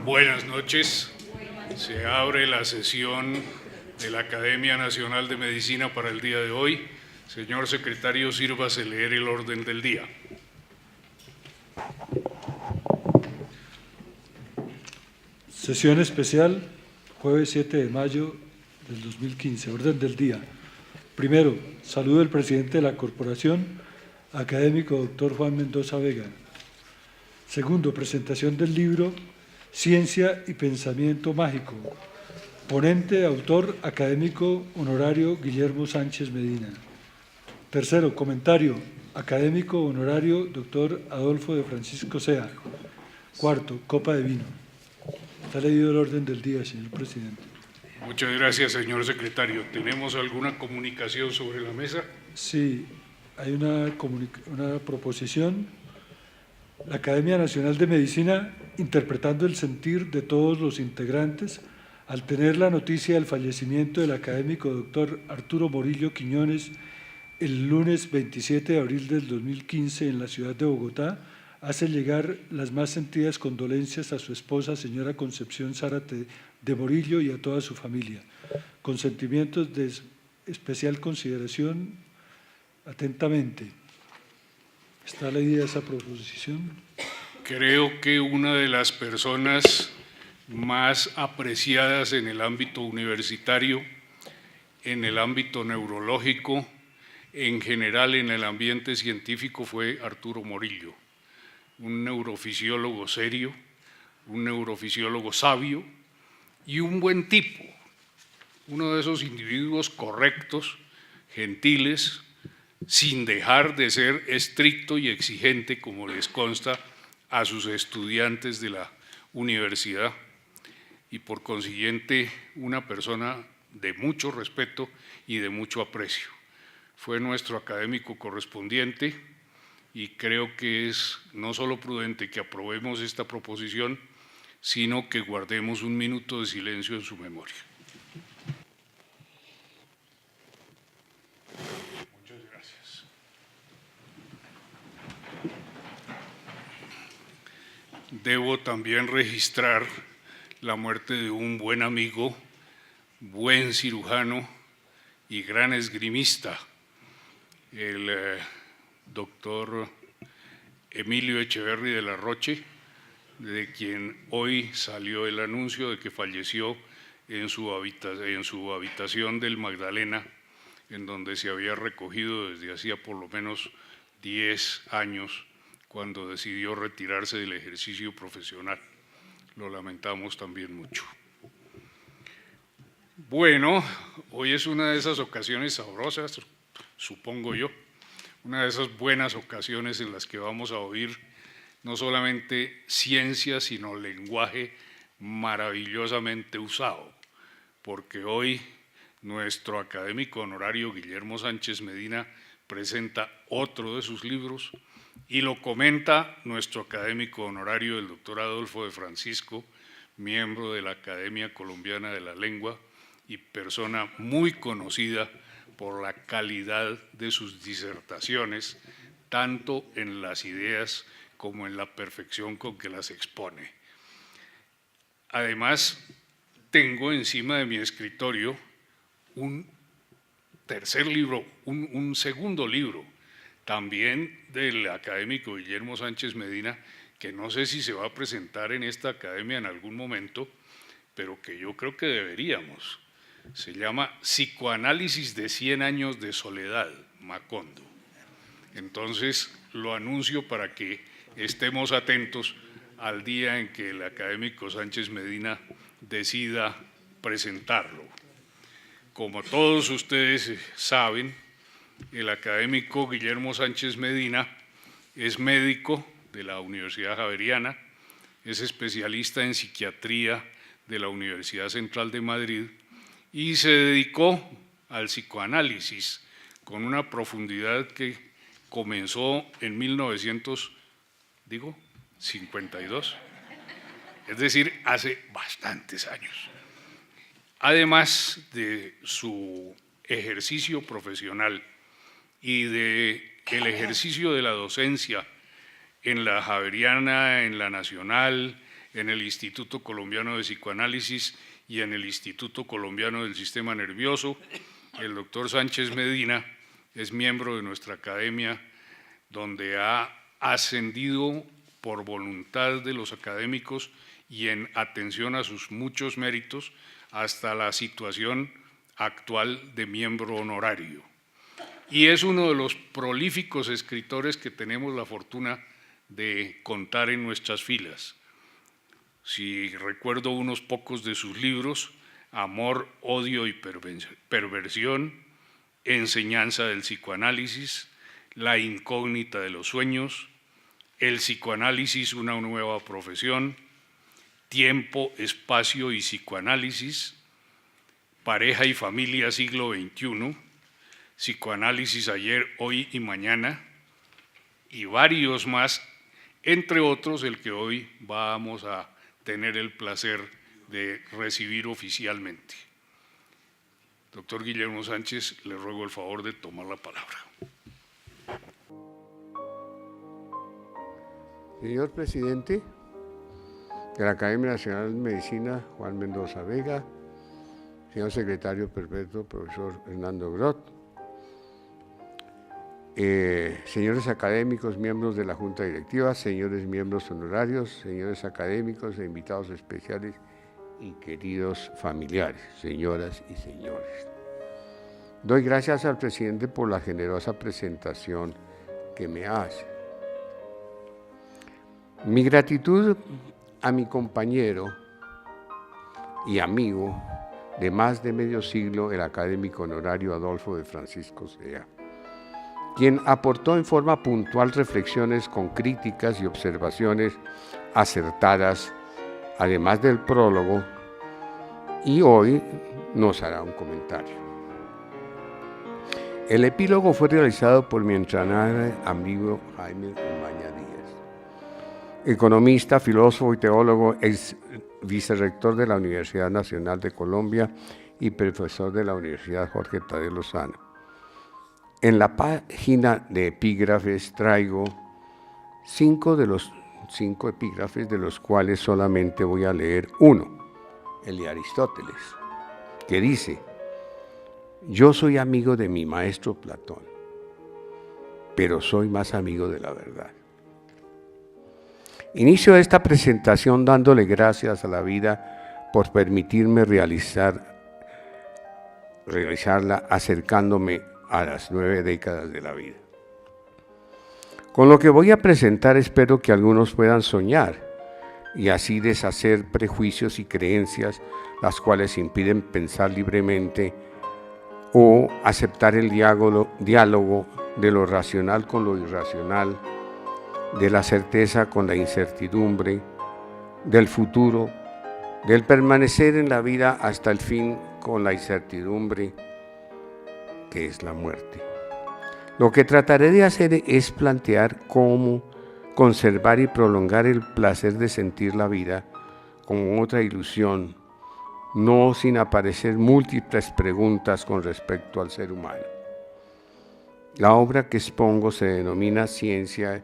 Buenas noches. Se abre la sesión de la Academia Nacional de Medicina para el día de hoy. Señor secretario, sírvase leer el orden del día. Sesión especial, jueves 7 de mayo del 2015. Orden del día. Primero, saludo del presidente de la corporación, académico doctor Juan Mendoza Vega. Segundo, presentación del libro Ciencia y Pensamiento Mágico. Ponente, autor, académico honorario Guillermo Sánchez Medina. Tercero, comentario, académico honorario doctor Adolfo de Francisco Sea. Cuarto, copa de vino. Está leído el orden del día, señor presidente. Muchas gracias, señor secretario. ¿Tenemos alguna comunicación sobre la mesa? Sí, hay una proposición. La Academia Nacional de Medicina, interpretando el sentir de todos los integrantes, al tener la noticia del fallecimiento del académico doctor Arturo Morillo Quiñones el lunes 27 de abril del 2015 en la ciudad de Bogotá, hace llegar las más sentidas condolencias a su esposa, señora Concepción Zárate de Morillo, y a toda su familia. Con sentimientos de especial consideración, atentamente. ¿Está leída esa proposición? Creo que una de las personas más apreciadas en el ámbito universitario, en el ámbito neurológico, en general en el ambiente científico, fue Arturo Morillo, un neurofisiólogo serio, un neurofisiólogo sabio y un buen tipo, uno de esos individuos correctos, gentiles, sin dejar de ser estricto y exigente, como les consta a sus estudiantes de la universidad, y por consiguiente una persona de mucho respeto y de mucho aprecio. Fue nuestro académico correspondiente y creo que es no solo prudente que aprobemos esta proposición, sino que guardemos un minuto de silencio en su memoria. Muchas gracias. Debo también registrar la muerte de un buen amigo, buen cirujano y gran esgrimista, el doctor Emilio Echeverri de la Roche, de quien hoy salió el anuncio de que falleció en su habitación del Magdalena, en donde se había recogido desde hacía por lo menos 10 años, cuando decidió retirarse del ejercicio profesional. Lo lamentamos también mucho. Bueno, hoy es una de esas ocasiones sabrosas, supongo yo, una de esas buenas ocasiones en las que vamos a oír no solamente ciencia, sino lenguaje maravillosamente usado, porque hoy nuestro académico honorario Guillermo Sánchez Medina presenta otro de sus libros y lo comenta nuestro académico honorario, el doctor Adolfo de Francisco, miembro de la Academia Colombiana de la Lengua y persona muy conocida por la calidad de sus disertaciones, tanto en las ideas como en la perfección con que las expone. Además, tengo encima de mi escritorio un tercer libro, un segundo libro, también del académico Guillermo Sánchez Medina, que no sé si se va a presentar en esta academia en algún momento, pero que yo creo que deberíamos. Se llama Psicoanálisis de 100 años de soledad, Macondo. Entonces lo anuncio para que estemos atentos al día en que el académico Sánchez Medina decida presentarlo. Como todos ustedes saben, el académico Guillermo Sánchez Medina es médico de la Universidad Javeriana, es especialista en psiquiatría de la Universidad Central de Madrid y se dedicó al psicoanálisis con una profundidad que comenzó en 1952, es decir, hace bastantes años. Además de su ejercicio profesional y del ejercicio de la docencia en la Javeriana, en la Nacional, en el Instituto Colombiano de Psicoanálisis y en el Instituto Colombiano del Sistema Nervioso. El doctor Sánchez Medina es miembro de nuestra academia, donde ha ascendido por voluntad de los académicos y en atención a sus muchos méritos hasta la situación actual de miembro honorario. Y es uno de los prolíficos escritores que tenemos la fortuna de contar en nuestras filas. Si recuerdo unos pocos de sus libros: Amor, Odio y Perversión, Enseñanza del Psicoanálisis, La Incógnita de los Sueños, El Psicoanálisis, una nueva profesión, Tiempo, Espacio y Psicoanálisis, Pareja y Familia, siglo XXI, Psicoanálisis ayer, hoy y mañana, y varios más, entre otros el que hoy vamos a tener el placer de recibir oficialmente. Doctor Guillermo Sánchez, le ruego el favor de tomar la palabra. Señor presidente de la Academia Nacional de Medicina, Juan Mendoza Vega, señor secretario perpetuo, profesor Hernando Grot, señores académicos, miembros de la Junta Directiva, señores miembros honorarios, señores académicos e invitados especiales y queridos familiares, señoras y señores. Doy gracias al presidente por la generosa presentación que me hace. Mi gratitud a mi compañero y amigo de más de medio siglo, el académico honorario Adolfo de Francisco Sea, quien aportó en forma puntual reflexiones con críticas y observaciones acertadas, además del prólogo, y hoy nos hará un comentario. El epílogo fue realizado por mi entrañable amigo Jaime Umaña Díaz, economista, filósofo y teólogo, ex vicerrector de la Universidad Nacional de Colombia y profesor de la Universidad Jorge Tadeo Lozano. En la página de epígrafes traigo 5 epígrafes, de los cuales solamente voy a leer uno, el de Aristóteles, que dice: yo soy amigo de mi maestro Platón, pero soy más amigo de la verdad. Inicio esta presentación dándole gracias a la vida por permitirme realizarla acercándome a las 9 décadas de la vida. Con lo que voy a presentar espero que algunos puedan soñar y así deshacer prejuicios y creencias las cuales impiden pensar libremente o aceptar el diálogo de lo racional con lo irracional, de la certeza con la incertidumbre, del futuro, del permanecer en la vida hasta el fin con la incertidumbre que es la muerte. Lo que trataré de hacer es plantear cómo conservar y prolongar el placer de sentir la vida como otra ilusión, no sin aparecer múltiples preguntas con respecto al ser humano. La obra que expongo se denomina Ciencia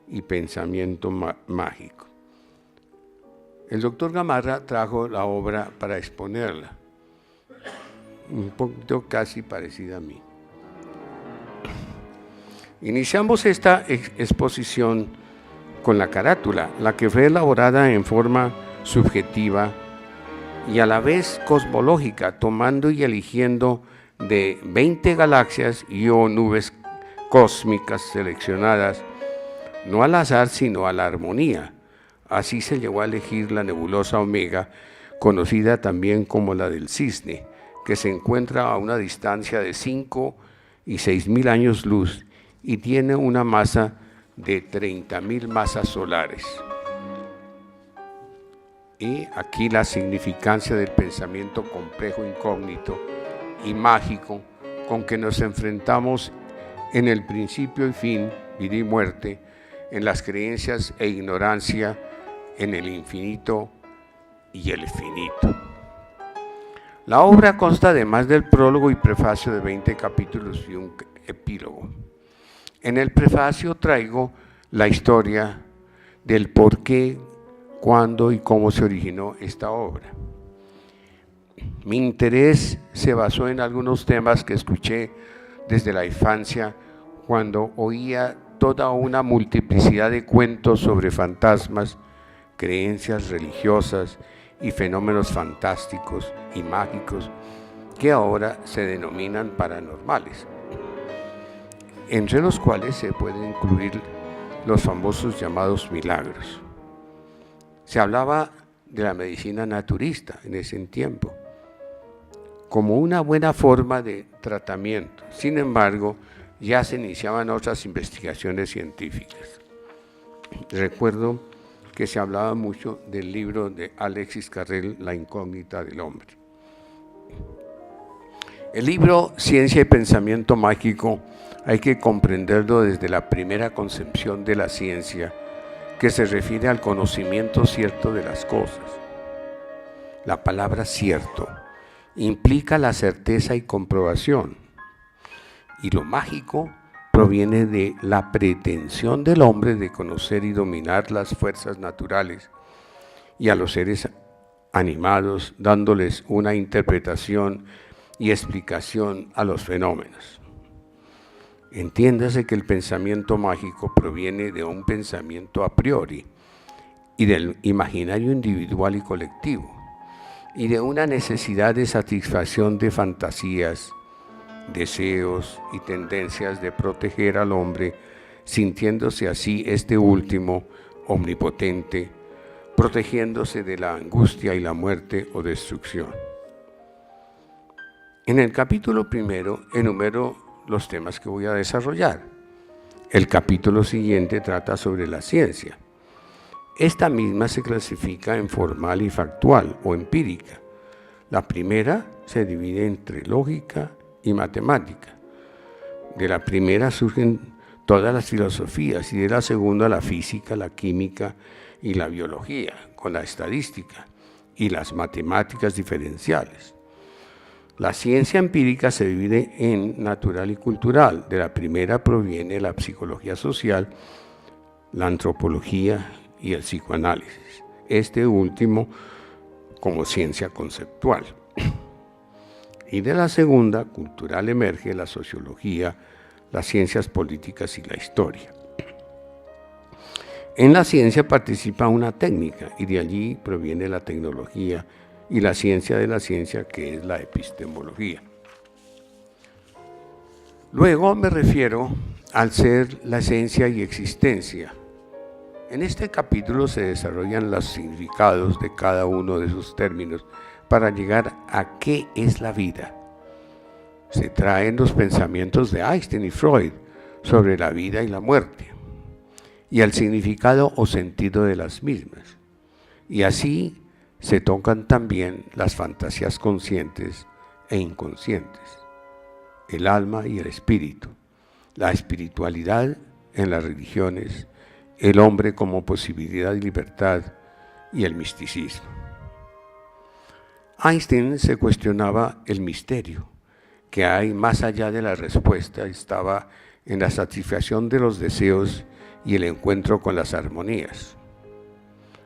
y Pensamiento Mágico. El doctor Gamarra trajo la obra para exponerla, un poquito casi parecida a mí. Iniciamos esta exposición con la carátula, la que fue elaborada en forma subjetiva y a la vez cosmológica, tomando y eligiendo de 20 galaxias y o nubes cósmicas seleccionadas, no al azar sino a la armonía. Así se llegó a elegir la nebulosa Omega, conocida también como la del Cisne, que se encuentra a una distancia de 5 y 6.000 años luz y tiene una masa de 30.000 masas solares. Y aquí la significancia del pensamiento complejo, incógnito y mágico con que nos enfrentamos en el principio y fin, vida y muerte, en las creencias e ignorancia, en el infinito y el finito. La obra consta además del prólogo y prefacio de 20 capítulos y un epílogo. En el prefacio traigo la historia del por qué cuándo y cómo se originó esta obra. Mi interés se basó en algunos temas que escuché desde la infancia cuando oía toda una multiplicidad de cuentos sobre fantasmas, creencias religiosas y fenómenos fantásticos y mágicos que ahora se denominan paranormales, entre los cuales se pueden incluir los famosos llamados milagros. Se hablaba de la medicina naturista en ese tiempo como una buena forma de tratamiento. Sin embargo, ya se iniciaban otras investigaciones científicas. Recuerdo que se hablaba mucho del libro de Alexis Carrel, La incógnita del hombre. El libro Ciencia y Pensamiento Mágico hay que comprenderlo desde la primera concepción de la ciencia, que se refiere al conocimiento cierto de las cosas. La palabra cierto implica la certeza y comprobación, y lo mágico proviene de la pretensión del hombre de conocer y dominar las fuerzas naturales y a los seres animados, dándoles una interpretación y explicación a los fenómenos. Entiéndase que el pensamiento mágico proviene de un pensamiento a priori y del imaginario individual y colectivo, y de una necesidad de satisfacción de fantasías, deseos y tendencias de proteger al hombre, sintiéndose así este último omnipotente, protegiéndose de la angustia y la muerte o destrucción. En el capítulo primero enumero los temas que voy a desarrollar. El capítulo siguiente trata sobre la ciencia. Esta misma se clasifica en formal y factual o empírica. La primera se divide entre lógica y matemática. De la primera surgen todas las filosofías y de la segunda la física, la química y la biología, con la estadística y las matemáticas diferenciales. La ciencia empírica se divide en natural y cultural. De la primera proviene la psicología social, la antropología y el psicoanálisis. Este último como ciencia conceptual. Y de la segunda, cultural, emerge la sociología, las ciencias políticas y la historia. En la ciencia participa una técnica y de allí proviene la tecnología y la ciencia de la ciencia, que es la epistemología. Luego me refiero al ser, la esencia y existencia. En este capítulo se desarrollan los significados de cada uno de sus términos para llegar a qué es la vida. Se traen los pensamientos de Einstein y Freud sobre la vida y la muerte, y el significado o sentido de las mismas. Y así se tocan también las fantasías conscientes e inconscientes, el alma y el espíritu, la espiritualidad en las religiones, el hombre como posibilidad y libertad y el misticismo. Einstein se cuestionaba el misterio que hay más allá de la respuesta, estaba en la satisfacción de los deseos y el encuentro con las armonías.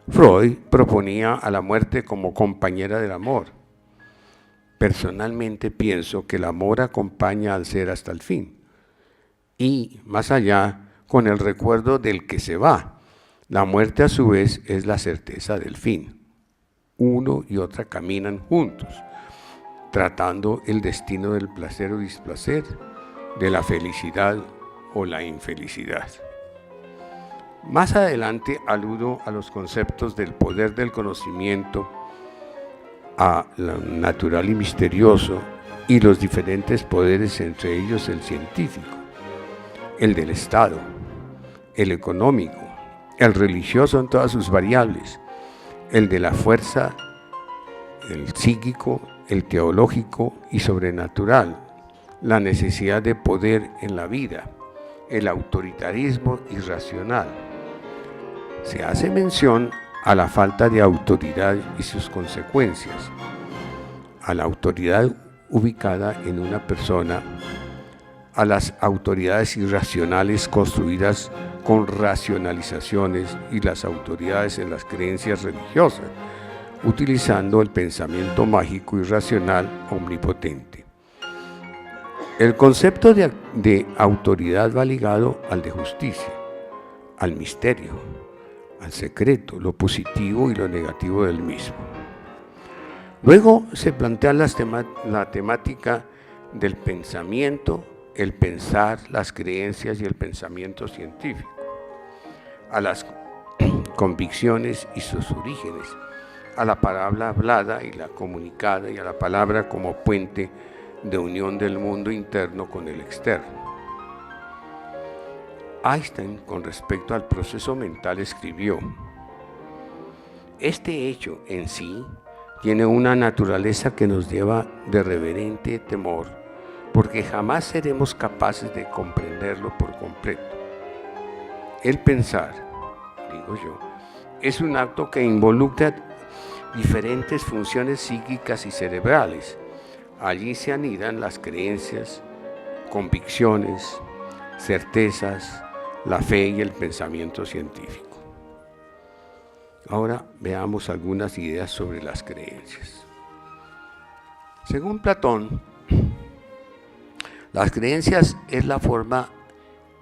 Freud proponía a la muerte como compañera del amor. Personalmente pienso que el amor acompaña al ser hasta el fin y más allá con el recuerdo del que se va. La muerte a su vez es la certeza del fin. Uno y otra caminan juntos, tratando el destino del placer o displacer, de la felicidad o la infelicidad. Más adelante aludo a los conceptos del poder del conocimiento, a lo natural y misterioso y los diferentes poderes, entre ellos el científico, el del Estado, el económico, el religioso en todas sus variables, el de la fuerza, el psíquico, el teológico y sobrenatural, la necesidad de poder en la vida, el autoritarismo irracional. Se hace mención a la falta de autoridad y sus consecuencias, a la autoridad ubicada en una persona, a las autoridades irracionales construidas con racionalizaciones y las autoridades en las creencias religiosas, utilizando el pensamiento mágico y racional omnipotente. El concepto de autoridad va ligado al de justicia, al misterio, al secreto, lo positivo y lo negativo del mismo. Luego se plantea la temática del pensamiento, el pensar, las creencias y el pensamiento científico, a las convicciones y sus orígenes, a la palabra hablada y la comunicada y a la palabra como puente de unión del mundo interno con el externo. Einstein, con respecto al proceso mental, escribió: este hecho en sí tiene una naturaleza que nos lleva de reverente temor, porque jamás seremos capaces de comprenderlo por completo. El pensar, digo yo, es un acto que involucra diferentes funciones psíquicas y cerebrales. Allí se anidan las creencias, convicciones, certezas, la fe y el pensamiento científico. Ahora veamos algunas ideas sobre las creencias. Según Platón, las creencias es la forma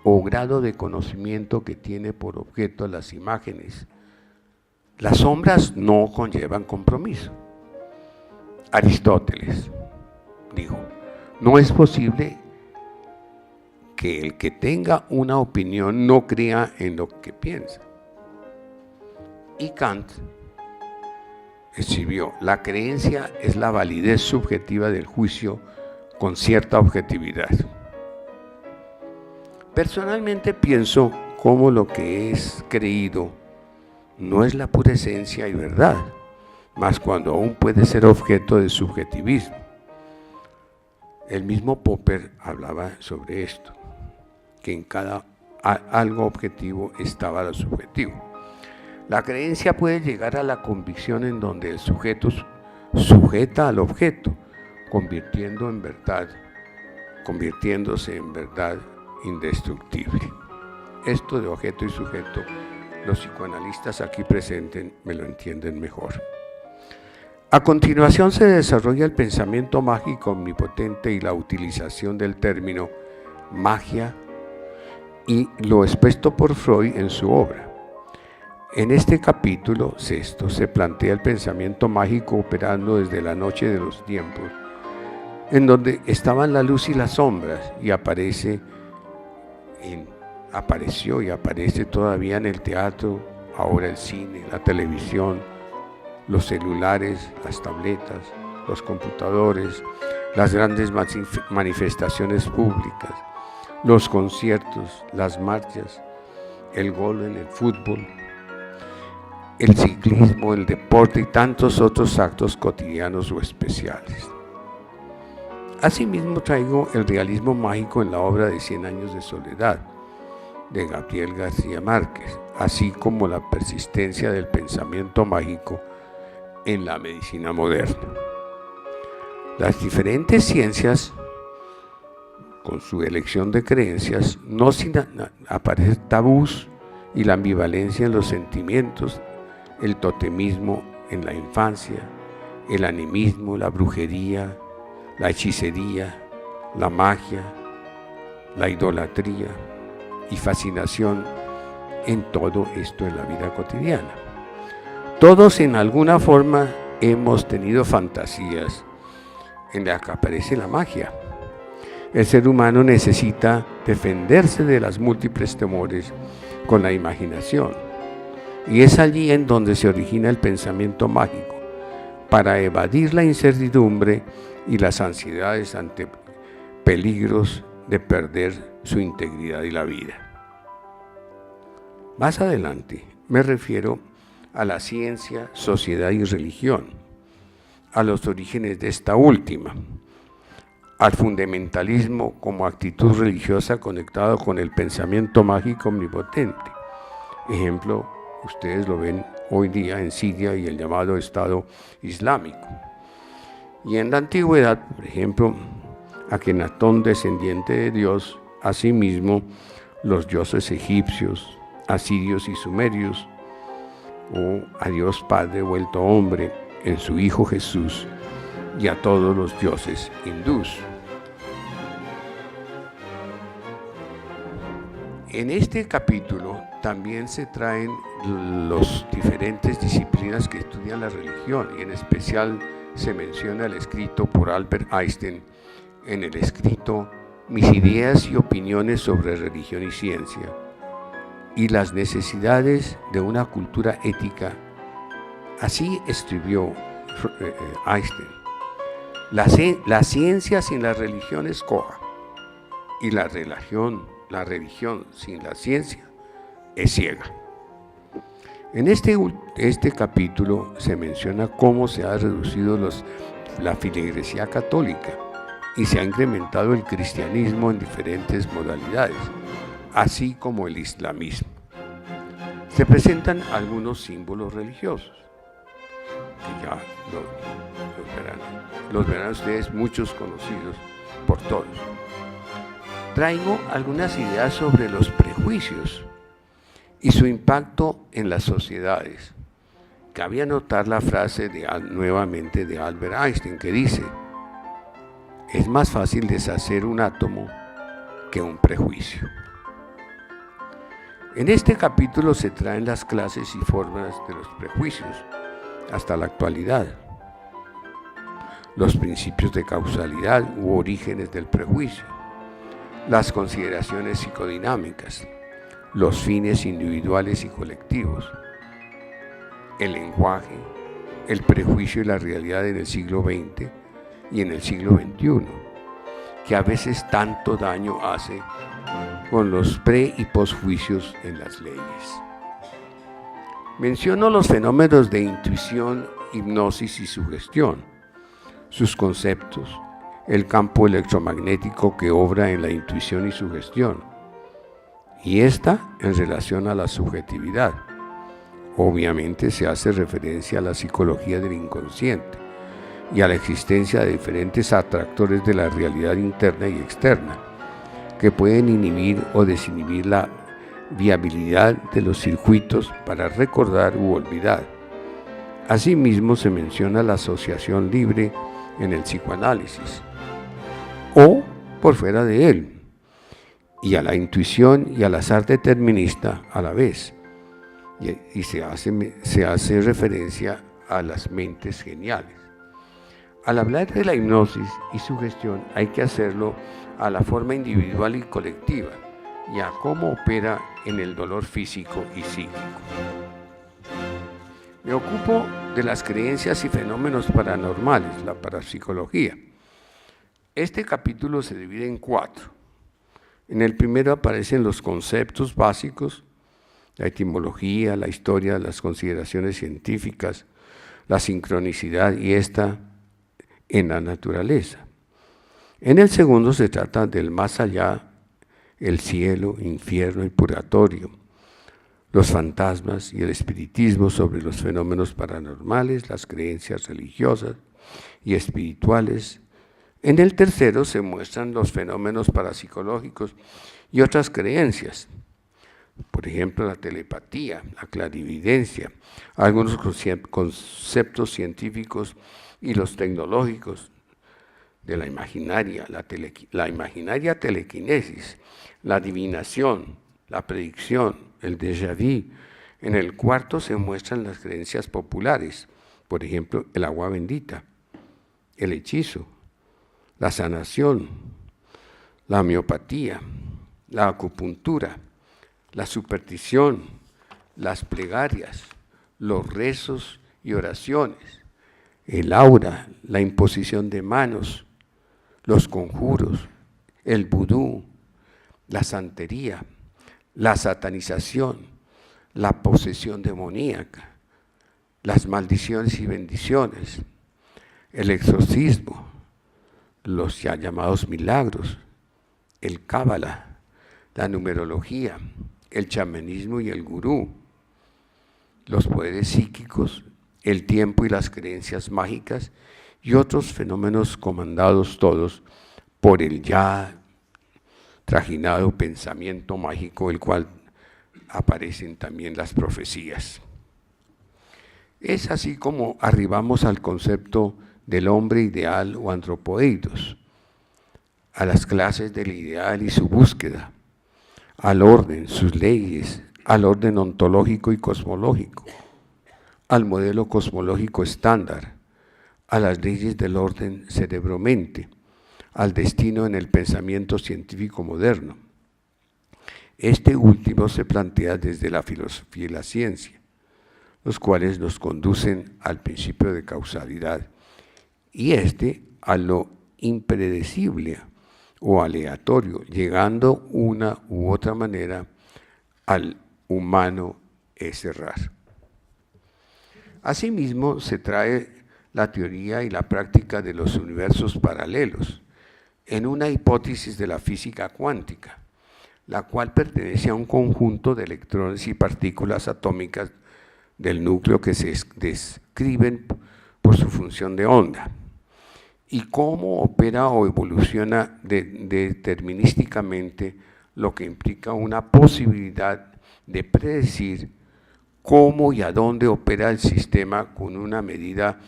o grado de conocimiento que tiene por objeto las imágenes. Las sombras no conllevan compromiso. Aristóteles dijo: no es posible que el que tenga una opinión no crea en lo que piensa. Y Kant escribió: la creencia es la validez subjetiva del juicio con cierta objetividad. Personalmente pienso como lo que es creído no es la pura esencia y verdad, mas cuando aún puede ser objeto de subjetivismo. El mismo Popper hablaba sobre esto, que en cada algo objetivo estaba lo subjetivo. La creencia puede llegar a la convicción en donde el sujeto sujeta al objeto, convirtiéndose en verdad indestructible. Esto de objeto y sujeto, los psicoanalistas aquí presentes me lo entienden mejor. A continuación se desarrolla el pensamiento mágico omnipotente y la utilización del término magia y lo expuesto por Freud en su obra. En este capítulo sexto se plantea el pensamiento mágico operando desde la noche de los tiempos, en donde estaban la luz y las sombras, y apareció y aparece todavía en el teatro, ahora el cine, la televisión, los celulares, las tabletas, los computadores, las grandes manifestaciones públicas, los conciertos, las marchas, el gol en el fútbol, el ciclismo, el deporte y tantos otros actos cotidianos o especiales. Asimismo traigo el realismo mágico en la obra de 100 años de soledad, de Gabriel García Márquez, así como la persistencia del pensamiento mágico en la medicina moderna. Las diferentes ciencias, con su elección de creencias, no sin aparecer tabús y la ambivalencia en los sentimientos, el totemismo en la infancia, el animismo, la brujería, la hechicería, la magia, la idolatría y fascinación en todo esto en la vida cotidiana. Todos en alguna forma hemos tenido fantasías en las que aparece la magia. El ser humano necesita defenderse de los múltiples temores con la imaginación, y es allí en donde se origina el pensamiento mágico, para evadir la incertidumbre y las ansiedades ante peligros de perder su integridad y la vida. Más adelante me refiero a la ciencia, sociedad y religión, a los orígenes de esta última, al fundamentalismo como actitud religiosa conectado con el pensamiento mágico omnipotente. Ejemplo, ustedes lo ven hoy día en Siria y el llamado Estado Islámico. Y en la antigüedad, por ejemplo, Akenatón, descendiente de Dios, asimismo los dioses egipcios, asirios y sumerios, o a Dios Padre vuelto hombre en su Hijo Jesús, y a todos los dioses hindús. En este capítulo también se traen las diferentes disciplinas que estudian la religión, y en especial se menciona el escrito por Albert Einstein en el escrito Mis ideas y opiniones sobre religión y ciencia, y las necesidades de una cultura ética. Así escribió Einstein: la ciencia sin la religión es coja, y la religión sin la ciencia es ciega. En este capítulo se menciona cómo se ha reducido la feligresía católica y se ha incrementado el cristianismo en diferentes modalidades, así como el islamismo. Se presentan algunos símbolos religiosos, que ya los verán ustedes, muchos conocidos por todos. Traigo algunas ideas sobre los prejuicios y su impacto en las sociedades. Cabe anotar la frase nuevamente de Albert Einstein, que dice: es más fácil deshacer un átomo que un prejuicio. En este capítulo se traen las clases y formas de los prejuicios hasta la actualidad, los principios de causalidad u orígenes del prejuicio, las consideraciones psicodinámicas, los fines individuales y colectivos, el lenguaje, el prejuicio y la realidad en el siglo XX y en el siglo XXI, que a veces tanto daño hace con los pre- y posjuicios en las leyes. Menciono los fenómenos de intuición, hipnosis y sugestión, sus conceptos, el campo electromagnético que obra en la intuición y sugestión, y esta en relación a la subjetividad. Obviamente se hace referencia a la psicología del inconsciente y a la existencia de diferentes atractores de la realidad interna y externa, que pueden inhibir o desinhibir la viabilidad de los circuitos para recordar u olvidar. Asimismo se menciona la asociación libre en el psicoanálisis, o por fuera de él, y a la intuición y al azar determinista a la vez, y se hace referencia a las mentes geniales. Al hablar de la hipnosis y sugestión hay que hacerlo a la forma individual y colectiva, y a cómo opera en el dolor físico y psíquico. Me ocupo de las creencias y fenómenos paranormales, la parapsicología. Este capítulo se divide en 4. En el primero aparecen los conceptos básicos, la etimología, la historia, las consideraciones científicas, la sincronicidad y esta en la naturaleza. En el segundo se trata del más allá, el cielo, infierno y purgatorio, los fantasmas y el espiritismo sobre los fenómenos paranormales, las creencias religiosas y espirituales. En el tercero se muestran los fenómenos parapsicológicos y otras creencias, por ejemplo la telepatía, la clarividencia, algunos conceptos científicos y los tecnológicos de la imaginaria, la imaginaria telequinesis, la adivinación, la predicción, el déjà vu. En el cuarto se muestran las creencias populares, por ejemplo, el agua bendita, el hechizo, la sanación, la homeopatía, la acupuntura, la superstición, las plegarias, los rezos y oraciones, el aura, la imposición de manos, los conjuros, el vudú, la santería, la satanización, la posesión demoníaca, las maldiciones y bendiciones, el exorcismo, los ya llamados milagros, el cábala, la numerología, el chamanismo y el gurú, los poderes psíquicos, el tiempo y las creencias mágicas y otros fenómenos comandados todos por el ya trajinado pensamiento mágico, el cual aparecen también las profecías. Es así como arribamos al concepto del hombre ideal o antropoeidos, a las clases del ideal y su búsqueda, al orden, sus leyes, al orden ontológico y cosmológico, al modelo cosmológico estándar, a las leyes del orden cerebro-mente, al destino en el pensamiento científico moderno. Este último se plantea desde la filosofía y la ciencia, los cuales nos conducen al principio de causalidad, y a lo impredecible o aleatorio, llegando una u otra manera al humano es errar. Asimismo, se trae la teoría y la práctica de los universos paralelos en una hipótesis de la física cuántica, la cual pertenece a un conjunto de electrones y partículas atómicas del núcleo que se describen por su función de onda, y cómo opera o evoluciona determinísticamente, lo que implica una posibilidad de predecir cómo y a dónde opera el sistema con una medida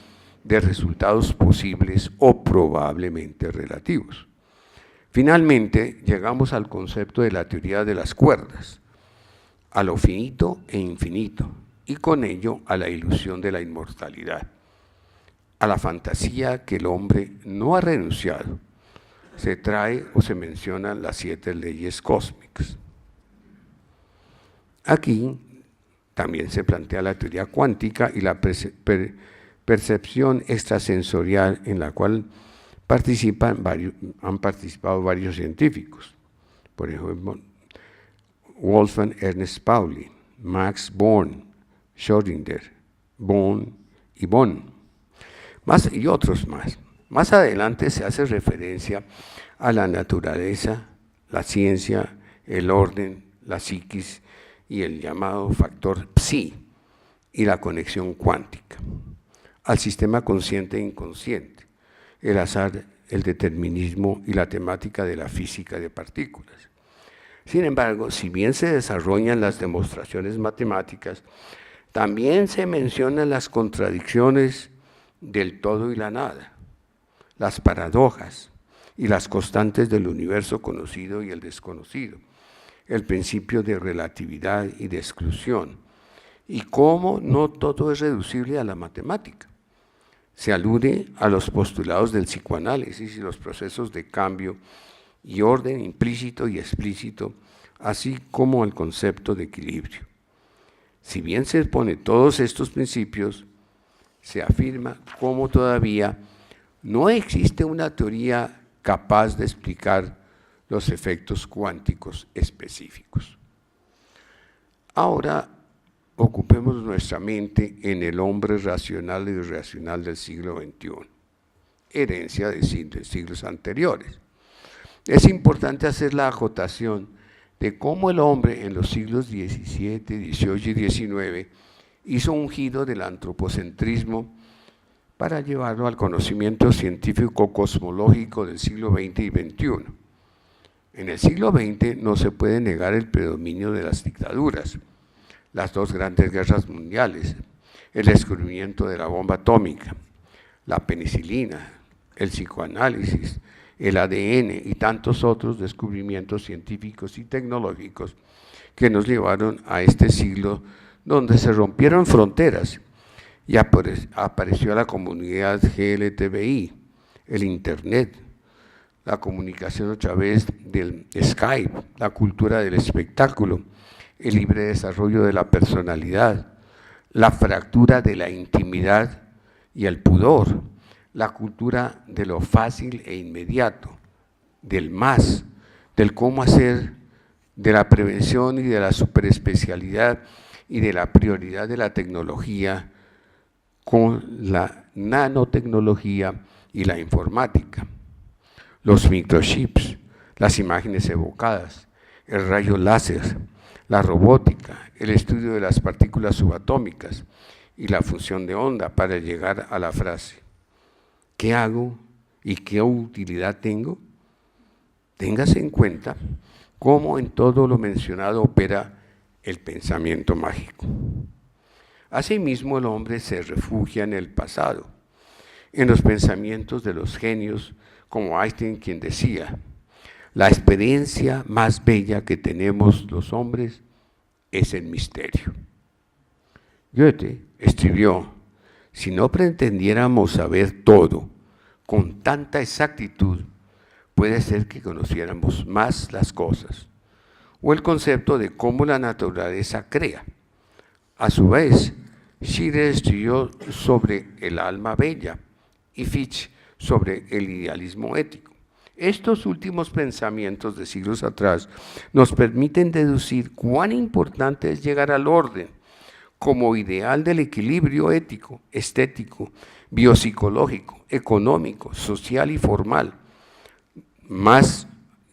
de resultados posibles o probablemente relativos. Finalmente, llegamos al concepto de la teoría de las cuerdas, a lo finito e infinito, y con ello a la ilusión de la inmortalidad, a la fantasía que el hombre no ha renunciado. Se trae o se mencionan las 7 leyes cósmicas. Aquí también se plantea la teoría cuántica y la percepción extrasensorial, en la cual han participado varios científicos. Por ejemplo, Wolfgang Ernst Pauli, Max Born, Schrödinger, Born y Bonn, y otros más. Más adelante se hace referencia a la naturaleza, la ciencia, el orden, la psiquis y el llamado factor psi y la conexión cuántica, al sistema consciente e inconsciente, el azar, el determinismo y la temática de la física de partículas. Sin embargo, si bien se desarrollan las demostraciones matemáticas, también se mencionan las contradicciones del todo y la nada, las paradojas y las constantes del universo conocido y el desconocido, el principio de relatividad y de exclusión, y cómo no todo es reducible a la matemática. Se alude a los postulados del psicoanálisis y los procesos de cambio y orden implícito y explícito, así como el concepto de equilibrio. Si bien se expone todos estos principios, se afirma cómo todavía no existe una teoría capaz de explicar los efectos cuánticos específicos. Ahora, ocupemos nuestra mente en el hombre racional y irracional del siglo XXI, herencia de siglos anteriores. Es importante hacer la acotación de cómo el hombre en los siglos XVII, XVIII y XIX hizo un giro del antropocentrismo para llevarlo al conocimiento científico cosmológico del siglo XX y XXI. En el siglo XX no se puede negar el predominio de las dictaduras, las 2 grandes guerras mundiales, el descubrimiento de la bomba atómica, la penicilina, el psicoanálisis, el ADN y tantos otros descubrimientos científicos y tecnológicos que nos llevaron a este siglo donde se rompieron fronteras y apareció la comunidad LGTBI, el Internet, la comunicación a través del Skype, la cultura del espectáculo, el libre desarrollo de la personalidad, la fractura de la intimidad y el pudor, la cultura de lo fácil e inmediato, del más, del cómo hacer, de la prevención y de la superespecialidad y de la prioridad de la tecnología con la nanotecnología y la informática, los microchips, las imágenes evocadas, el rayo láser, la robótica, el estudio de las partículas subatómicas y la función de onda para llegar a la frase: ¿qué hago y qué utilidad tengo? téngase en cuenta cómo en todo lo mencionado opera el pensamiento mágico. Asimismo, el hombre se refugia en el pasado, en los pensamientos de los genios, como Einstein, quien decía: la experiencia más bella que tenemos los hombres es el misterio. Goethe escribió: si no pretendiéramos saber todo con tanta exactitud, puede ser que conociéramos más las cosas, o el concepto de cómo la naturaleza crea. A su vez, Schiller escribió sobre el alma bella y Fichte sobre el idealismo ético. Estos últimos pensamientos de siglos atrás nos permiten deducir cuán importante es llegar al orden como ideal del equilibrio ético, estético, biopsicológico, económico, social y formal,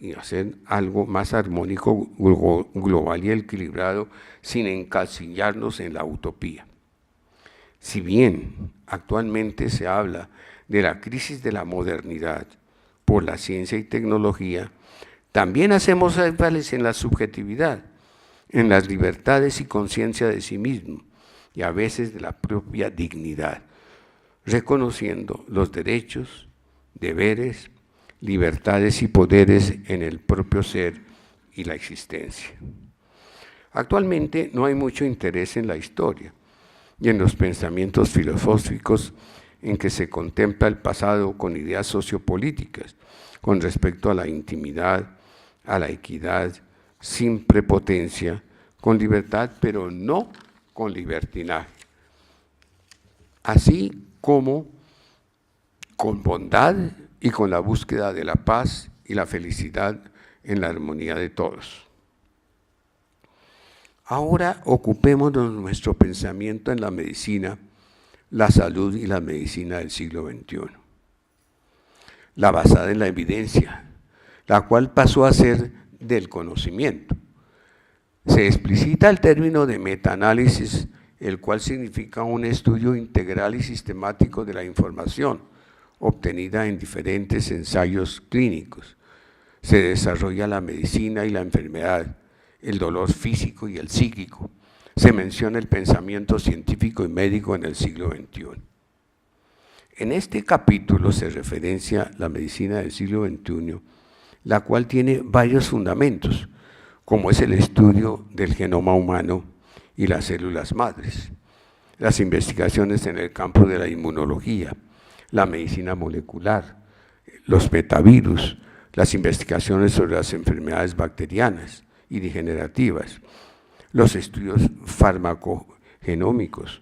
y hacer algo más armónico, global y equilibrado, sin encasillarnos en la utopía. Si bien actualmente se habla de la crisis de la modernidad por la ciencia y tecnología, también hacemos énfasis en la subjetividad, en las libertades y conciencia de sí mismo, y a veces de la propia dignidad, reconociendo los derechos, deberes, libertades y poderes en el propio ser y la existencia. Actualmente no hay mucho interés en la historia y en los pensamientos filosóficos en que se contempla el pasado con ideas sociopolíticas, con respecto a la intimidad, a la equidad, sin prepotencia, con libertad, pero no con libertinaje, así como con bondad y con la búsqueda de la paz y la felicidad en la armonía de todos. Ahora ocupémonos nuestro pensamiento en la medicina, la salud y la medicina del siglo XXI. La basada en la evidencia, la cual pasó a ser del conocimiento. Se explicita el término de metaanálisis, el cual significa un estudio integral y sistemático de la información obtenida en diferentes ensayos clínicos. Se desarrolla la medicina y la enfermedad, el dolor físico y el psíquico. Se menciona el pensamiento científico y médico en el siglo XXI. En este capítulo se referencia la medicina del siglo XXI, la cual tiene varios fundamentos, como es el estudio del genoma humano y las células madres, las investigaciones en el campo de la inmunología, la medicina molecular, los metavirus, las investigaciones sobre las enfermedades bacterianas y degenerativas, los estudios farmacogenómicos,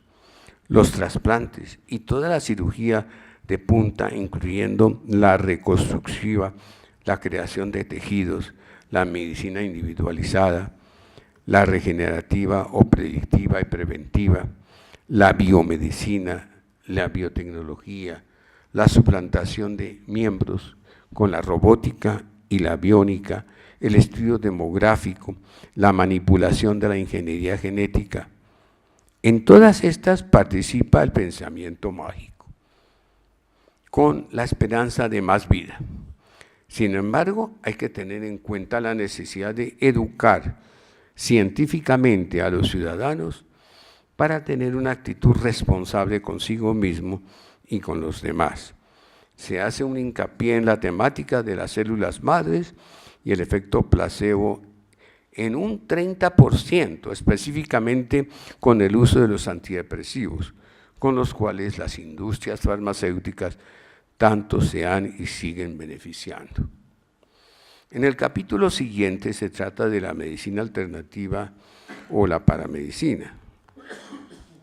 los trasplantes y toda la cirugía de punta, incluyendo la reconstructiva, la creación de tejidos, la medicina individualizada, la regenerativa o predictiva y preventiva, la biomedicina, la biotecnología, la suplantación de miembros con la robótica y la biónica, el estudio demográfico, la manipulación de la ingeniería genética. En todas estas participa el pensamiento mágico, con la esperanza de más vida. Sin embargo, hay que tener en cuenta la necesidad de educar científicamente a los ciudadanos para tener una actitud responsable consigo mismo y con los demás. Se hace un hincapié en la temática de las células madres y el efecto placebo en un 30%, específicamente con el uso de los antidepresivos, con los cuales las industrias farmacéuticas tanto se han y siguen beneficiando. En el capítulo siguiente se trata de la medicina alternativa o la paramedicina,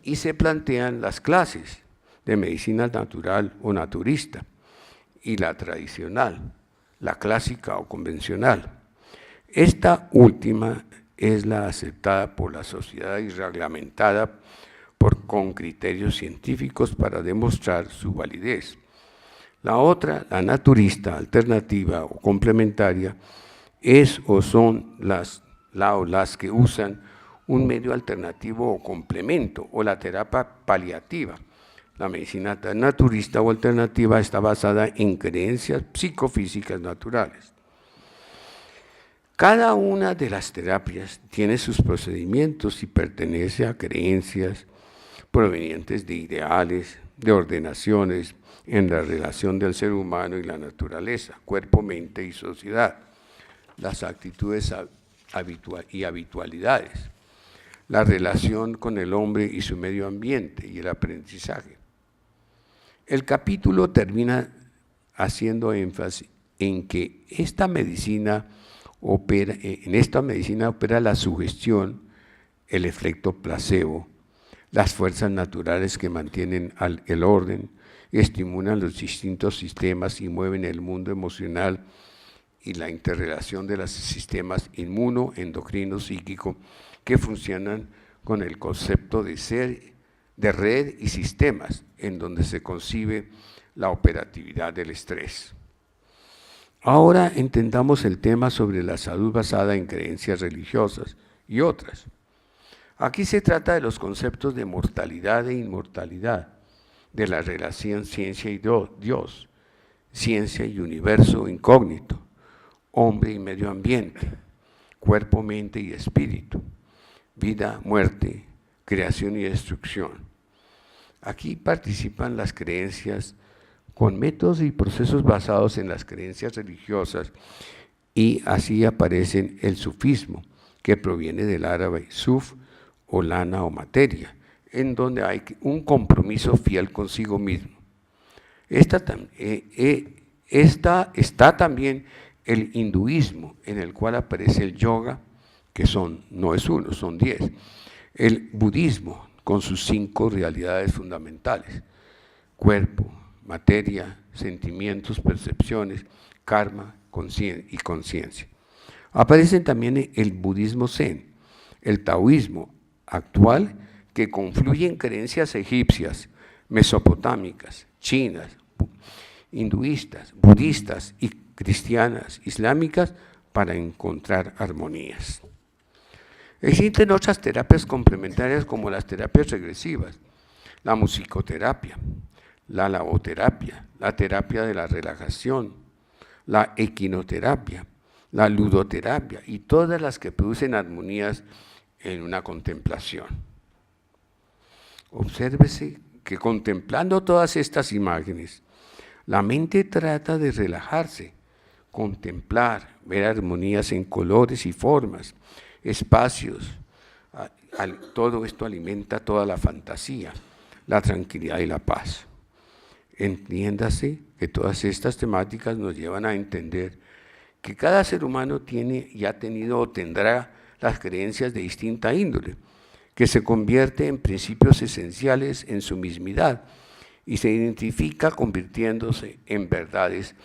y se plantean las clases de medicina natural o naturista, y la tradicional, la clásica o convencional. Esta última es la aceptada por la sociedad y reglamentada con criterios científicos para demostrar su validez. La otra, la naturista, alternativa o complementaria, es o son las que usan un medio alternativo o complemento o la terapia paliativa. La medicina naturista o alternativa está basada en creencias psicofísicas naturales. Cada una de las terapias tiene sus procedimientos y pertenece a creencias provenientes de ideales, de ordenaciones en la relación del ser humano y la naturaleza, cuerpo, mente y sociedad, las actitudes y habitualidades, la relación con el hombre y su medio ambiente y el aprendizaje. El capítulo termina haciendo énfasis en que en esta medicina opera la sugestión, el efecto placebo, las fuerzas naturales que mantienen el orden, estimulan los distintos sistemas y mueven el mundo emocional y la interrelación de los sistemas inmuno, endocrino, psíquico, que funcionan con el concepto de red y sistemas, en donde se concibe la operatividad del estrés. Ahora entendamos el tema sobre la salud basada en creencias religiosas y otras. Aquí se trata de los conceptos de mortalidad e inmortalidad, de la relación ciencia y Dios, ciencia y universo incógnito, hombre y medio ambiente, cuerpo, mente y espíritu, vida, muerte, creación y destrucción. Aquí participan las creencias con métodos y procesos basados en las creencias religiosas, y así aparecen el sufismo, que proviene del árabe suf o lana o materia, en donde hay un compromiso fiel consigo mismo. Está también el hinduismo, en el cual aparece el yoga, que no es uno, son 10. El budismo, con sus 5 realidades fundamentales: cuerpo, materia, sentimientos, percepciones, karma y conciencia. Aparecen también el budismo zen, el taoísmo actual, que confluye en creencias egipcias, mesopotámicas, chinas, hinduistas, budistas y cristianas, islámicas, para encontrar armonías. Existen otras terapias complementarias como las terapias regresivas, la musicoterapia, la laboterapia, la terapia de la relajación, la equinoterapia, la ludoterapia y todas las que producen armonías en una contemplación. Obsérvese que contemplando todas estas imágenes, la mente trata de relajarse, contemplar, ver armonías en colores y formas, espacios. Todo esto alimenta toda la fantasía, la tranquilidad y la paz. Entiéndase que todas estas temáticas nos llevan a entender que cada ser humano tiene y ha tenido o tendrá las creencias de distinta índole, que se convierte en principios esenciales en su mismidad y se identifica convirtiéndose en verdades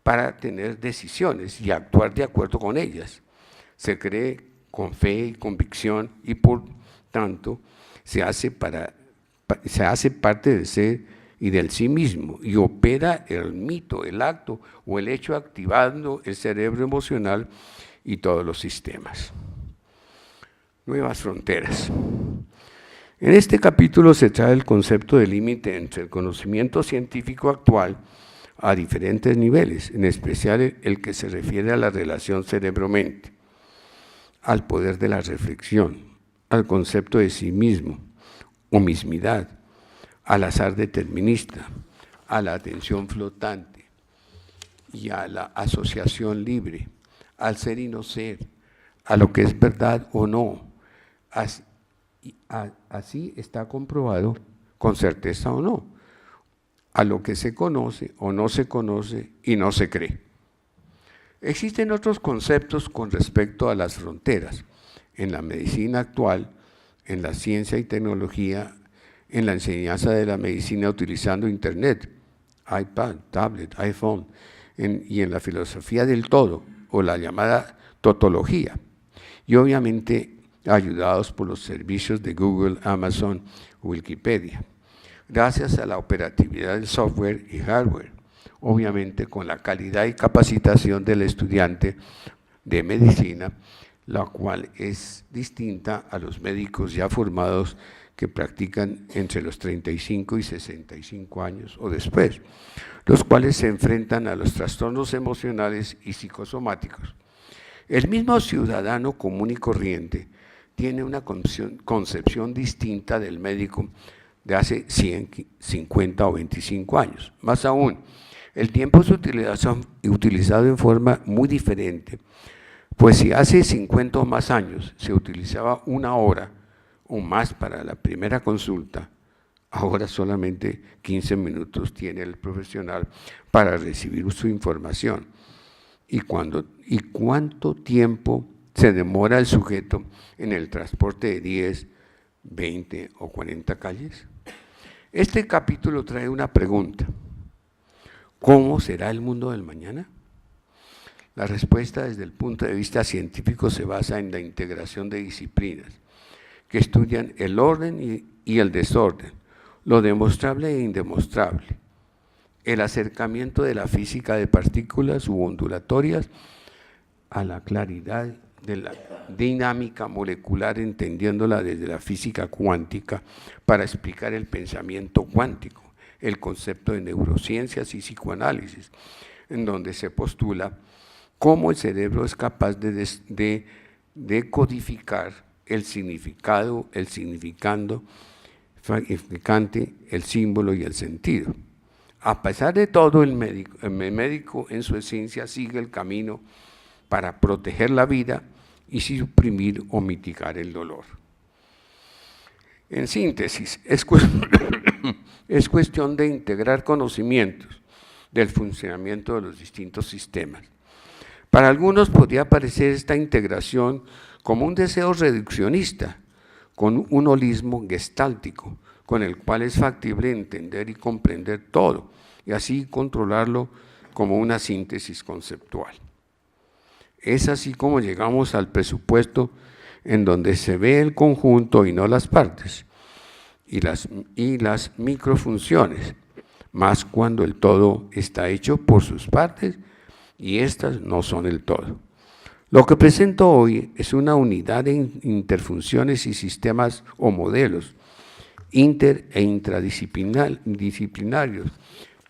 para tener decisiones y actuar de acuerdo con ellas. Se cree con fe y convicción y por tanto se hace parte del ser y del sí mismo, y opera el mito, el acto o el hecho activando el cerebro emocional y todos los sistemas. Nuevas fronteras. En este capítulo se trae el concepto de límite entre el conocimiento científico actual a diferentes niveles, en especial el que se refiere a la relación cerebro-mente, al poder de la reflexión, al concepto de sí mismo o mismidad, al azar determinista, a la atención flotante y a la asociación libre, al ser y no ser, a lo que es verdad o no. Así está comprobado con certeza o no, a lo que se conoce o no se conoce y no se cree. Existen otros conceptos con respecto a las fronteras en la medicina actual, en la ciencia y tecnología, en la enseñanza de la medicina utilizando Internet, iPad, tablet, iPhone, y en la filosofía del todo, o la llamada totología, y obviamente ayudados por los servicios de Google, Amazon, Wikipedia, gracias a la operatividad del software y hardware, obviamente con la calidad y capacitación del estudiante de medicina, la cual es distinta a los médicos ya formados que practican entre los 35 y 65 años o después, los cuales se enfrentan a los trastornos emocionales y psicosomáticos. El mismo ciudadano común y corriente tiene una concepción distinta del médico de hace 100, 50 o 25 años. Más aún, el tiempo es utilizado en forma muy diferente, pues si hace 50 o más años se utilizaba 1 hora o más para la primera consulta, ahora solamente 15 minutos tiene el profesional para recibir su información. ¿Y cuánto tiempo se demora el sujeto en el transporte de 10, 20 o 40 calles? Este capítulo trae una pregunta. ¿Cómo será el mundo del mañana? La respuesta desde el punto de vista científico se basa en la integración de disciplinas que estudian el orden y el desorden, lo demostrable e indemostrable, el acercamiento de la física de partículas ondulatorias a la claridad de la dinámica molecular, entendiéndola desde la física cuántica para explicar el pensamiento cuántico, el concepto de neurociencias y psicoanálisis, en donde se postula cómo el cerebro es capaz de decodificar el significado, el significante, el símbolo y el sentido. A pesar de todo, el médico en su esencia sigue el camino para proteger la vida y suprimir o mitigar el dolor. En síntesis, es cuestión de integrar conocimientos del funcionamiento de los distintos sistemas. Para algunos podría parecer esta integración como un deseo reduccionista, con un holismo gestáltico, con el cual es factible entender y comprender todo, y así controlarlo como una síntesis conceptual. Es así como llegamos al presupuesto en donde se ve el conjunto y no las partes, y las microfunciones, más cuando el todo está hecho por sus partes y estas no son el todo. Lo que presento hoy es una unidad de interfunciones y sistemas o modelos inter e intradisciplinarios,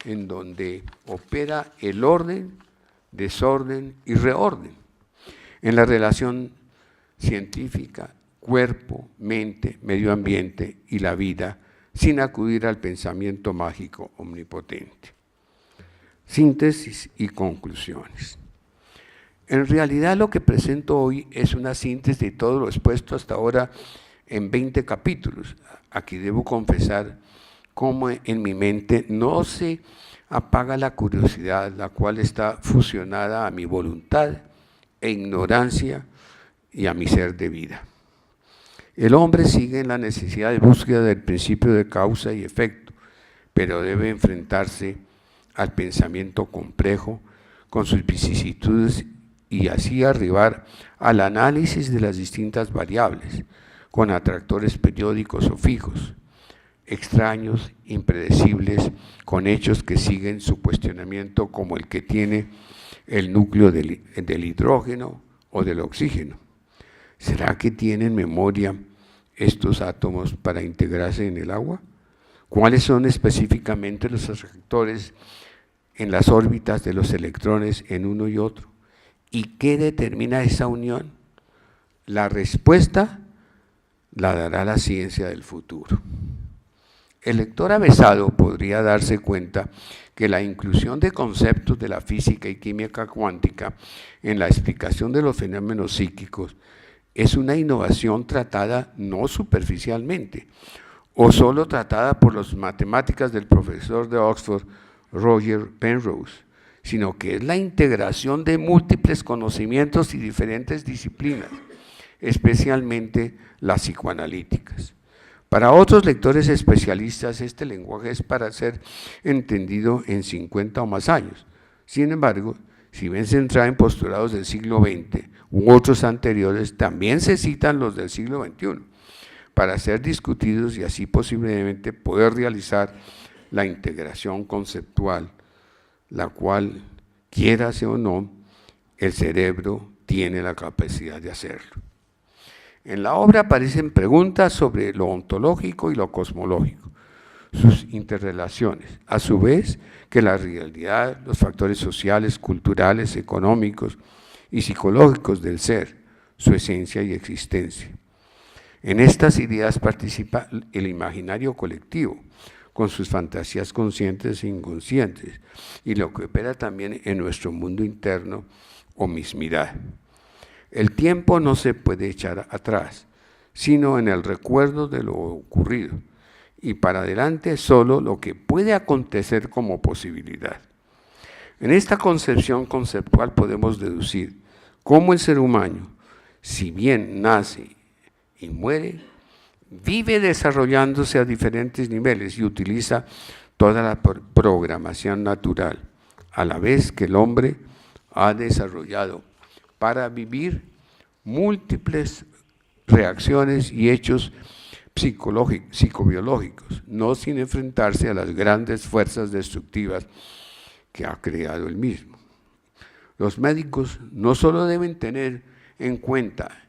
en donde opera el orden, desorden y reorden. En la relación científica, cuerpo, mente, medio ambiente y la vida, sin acudir al pensamiento mágico omnipotente. Síntesis y conclusiones. En realidad lo que presento hoy es una síntesis de todo lo expuesto hasta ahora en 20 capítulos. Aquí debo confesar cómo en mi mente no se apaga la curiosidad, la cual está fusionada a mi voluntad e ignorancia y a mi ser de vida. El hombre sigue en la necesidad de búsqueda del principio de causa y efecto, pero debe enfrentarse al pensamiento complejo con sus vicisitudes y así arribar al análisis de las distintas variables, con atractores periódicos o fijos, extraños, impredecibles, con hechos que siguen su cuestionamiento como el que tiene el núcleo del hidrógeno o del oxígeno. ¿Será que tienen memoria estos átomos para integrarse en el agua? ¿Cuáles son específicamente los atractores en las órbitas de los electrones en uno y otro? ¿Y qué determina esa unión? La respuesta la dará la ciencia del futuro. El lector avesado podría darse cuenta que la inclusión de conceptos de la física y química cuántica en la explicación de los fenómenos psíquicos es una innovación tratada no superficialmente o solo tratada por las matemáticas del profesor de Oxford, Roger Penrose, sino que es la integración de múltiples conocimientos y diferentes disciplinas, especialmente las psicoanalíticas. Para otros lectores especialistas, este lenguaje es para ser entendido en 50 o más años. Sin embargo, si bien se entra en postulados del siglo XX u otros anteriores, también se citan los del siglo XXI para ser discutidos y así posiblemente poder realizar la integración conceptual, la cual, quiérase o no, el cerebro tiene la capacidad de hacerlo. En la obra aparecen preguntas sobre lo ontológico y lo cosmológico, sus interrelaciones, a su vez que la realidad, los factores sociales, culturales, económicos y psicológicos del ser, su esencia y existencia. En estas ideas participa el imaginario colectivo, con sus fantasías conscientes e inconscientes, y lo que opera también en nuestro mundo interno o mismidad. El tiempo no se puede echar atrás, sino en el recuerdo de lo ocurrido, y para adelante solo lo que puede acontecer como posibilidad. En esta concepción conceptual podemos deducir cómo el ser humano, si bien nace y muere, vive desarrollándose a diferentes niveles y utiliza toda la programación natural, a la vez que el hombre ha desarrollado para vivir múltiples reacciones y hechos psicobiológicos, no sin enfrentarse a las grandes fuerzas destructivas que ha creado él mismo. Los médicos no solo deben tener en cuenta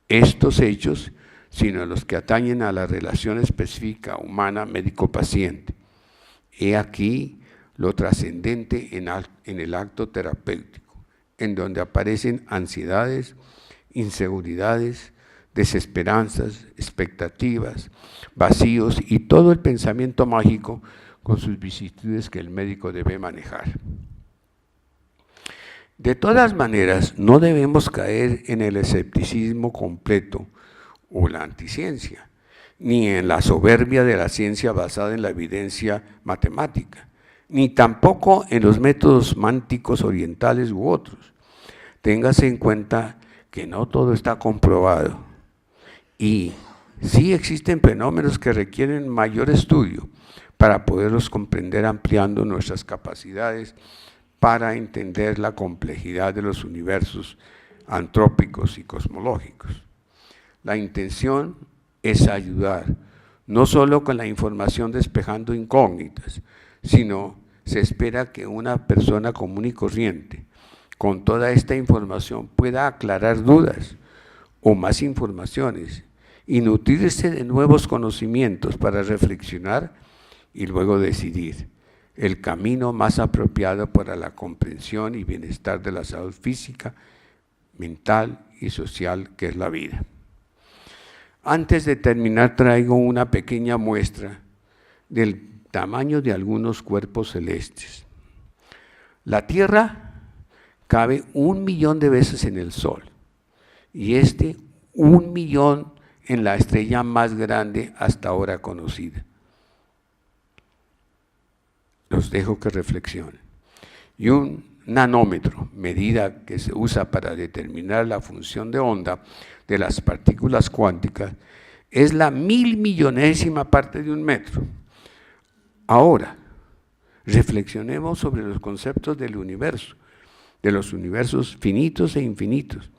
estos hechos, sino los que atañen a la relación específica humana médico-paciente. He aquí lo trascendente en el acto terapéutico, en donde aparecen ansiedades, inseguridades, desesperanzas, expectativas, vacíos y todo el pensamiento mágico con sus vicisitudes que el médico debe manejar. De todas maneras, no debemos caer en el escepticismo completo o la anticiencia, ni en la soberbia de la ciencia basada en la evidencia matemática, ni tampoco en los métodos mánticos orientales u otros. Téngase en cuenta que no todo está comprobado y sí existen fenómenos que requieren mayor estudio para poderlos comprender, ampliando nuestras capacidades para entender la complejidad de los universos antrópicos y cosmológicos. La intención es ayudar, no solo con la información despejando incógnitas, sino se espera que una persona común y corriente, con toda esta información, pueda aclarar dudas o más informaciones y nutrirse de nuevos conocimientos para reflexionar y luego decidir el camino más apropiado para la comprensión y bienestar de la salud física, mental y social que es la vida. Antes de terminar, traigo una pequeña muestra del tamaño de algunos cuerpos celestes. La Tierra cabe 1.000.000 de veces en el Sol y 1.000.000 en la estrella más grande hasta ahora conocida. Los dejo que reflexionen. Y un nanómetro, medida que se usa para determinar la función de onda de las partículas cuánticas, es la 1.000.000.000ª parte de un metro. Ahora, reflexionemos sobre los conceptos del universo, de los universos finitos e infinitos,